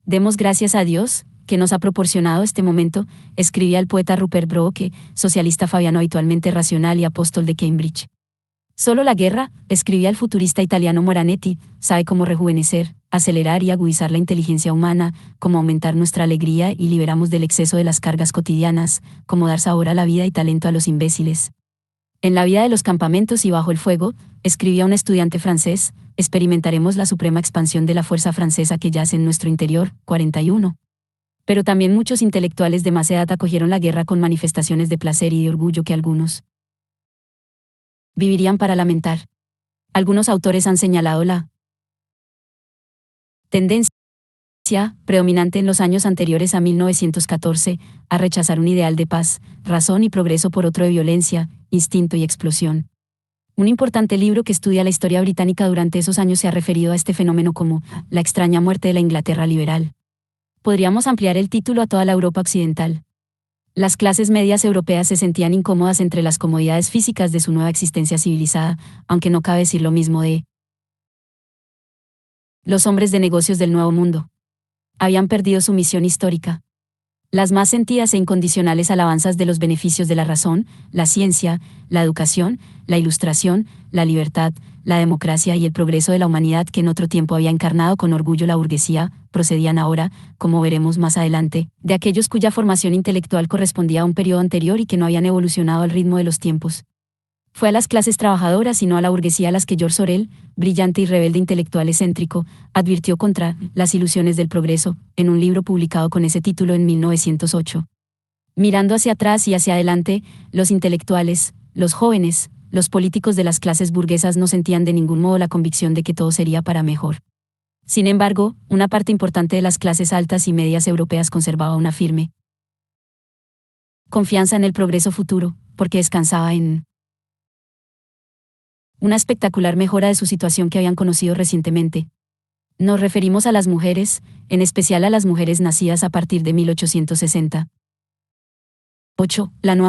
Demos gracias a Dios, que nos ha proporcionado este momento, escribía el poeta Rupert Brooke, socialista fabiano habitualmente racional y apóstol de Cambridge. Solo la guerra, escribía el futurista italiano Moranetti, sabe cómo rejuvenecer, acelerar y agudizar la inteligencia humana, cómo aumentar nuestra alegría y liberamos del exceso de las cargas cotidianas, cómo dar sabor a la vida y talento a los imbéciles. En la vida de los campamentos y bajo el fuego, escribía un estudiante francés, experimentaremos la suprema expansión de la fuerza francesa que yace en nuestro interior, 41. Pero también muchos intelectuales de más edad acogieron la guerra con manifestaciones de placer y de orgullo que algunos vivirían para lamentar. Algunos autores han señalado la tendencia predominante en los años anteriores a 1914 a rechazar un ideal de paz, razón y progreso por otro de violencia, instinto y explosión. Un importante libro que estudia la historia británica durante esos años se ha referido a este fenómeno como la extraña muerte de la Inglaterra liberal. Podríamos ampliar el título a toda la Europa occidental. Las clases medias europeas se sentían incómodas entre las comodidades físicas de su nueva existencia civilizada, aunque no cabe decir lo mismo de los hombres de negocios del Nuevo Mundo. Habían perdido su misión histórica. Las más sentidas e incondicionales alabanzas de los beneficios de la razón, la ciencia, la educación, la ilustración, la libertad, la democracia y el progreso de la humanidad que en otro tiempo había encarnado con orgullo la burguesía, procedían ahora, como veremos más adelante, de aquellos cuya formación intelectual correspondía a un periodo anterior y que no habían evolucionado al ritmo de los tiempos. Fue a las clases trabajadoras y no a la burguesía a las que George Sorel, brillante y rebelde intelectual excéntrico, advirtió contra las ilusiones del progreso, en un libro publicado con ese título en 1908. Mirando hacia atrás y hacia adelante, los intelectuales, los jóvenes, los políticos de las clases burguesas no sentían de ningún modo la convicción de que todo sería para mejor. Sin embargo, una parte importante de las clases altas y medias europeas conservaba una firme confianza en el progreso futuro, porque descansaba en una espectacular mejora de su situación que habían conocido recientemente. Nos referimos a las mujeres, en especial a las mujeres nacidas a partir de 1860. 8. La nueva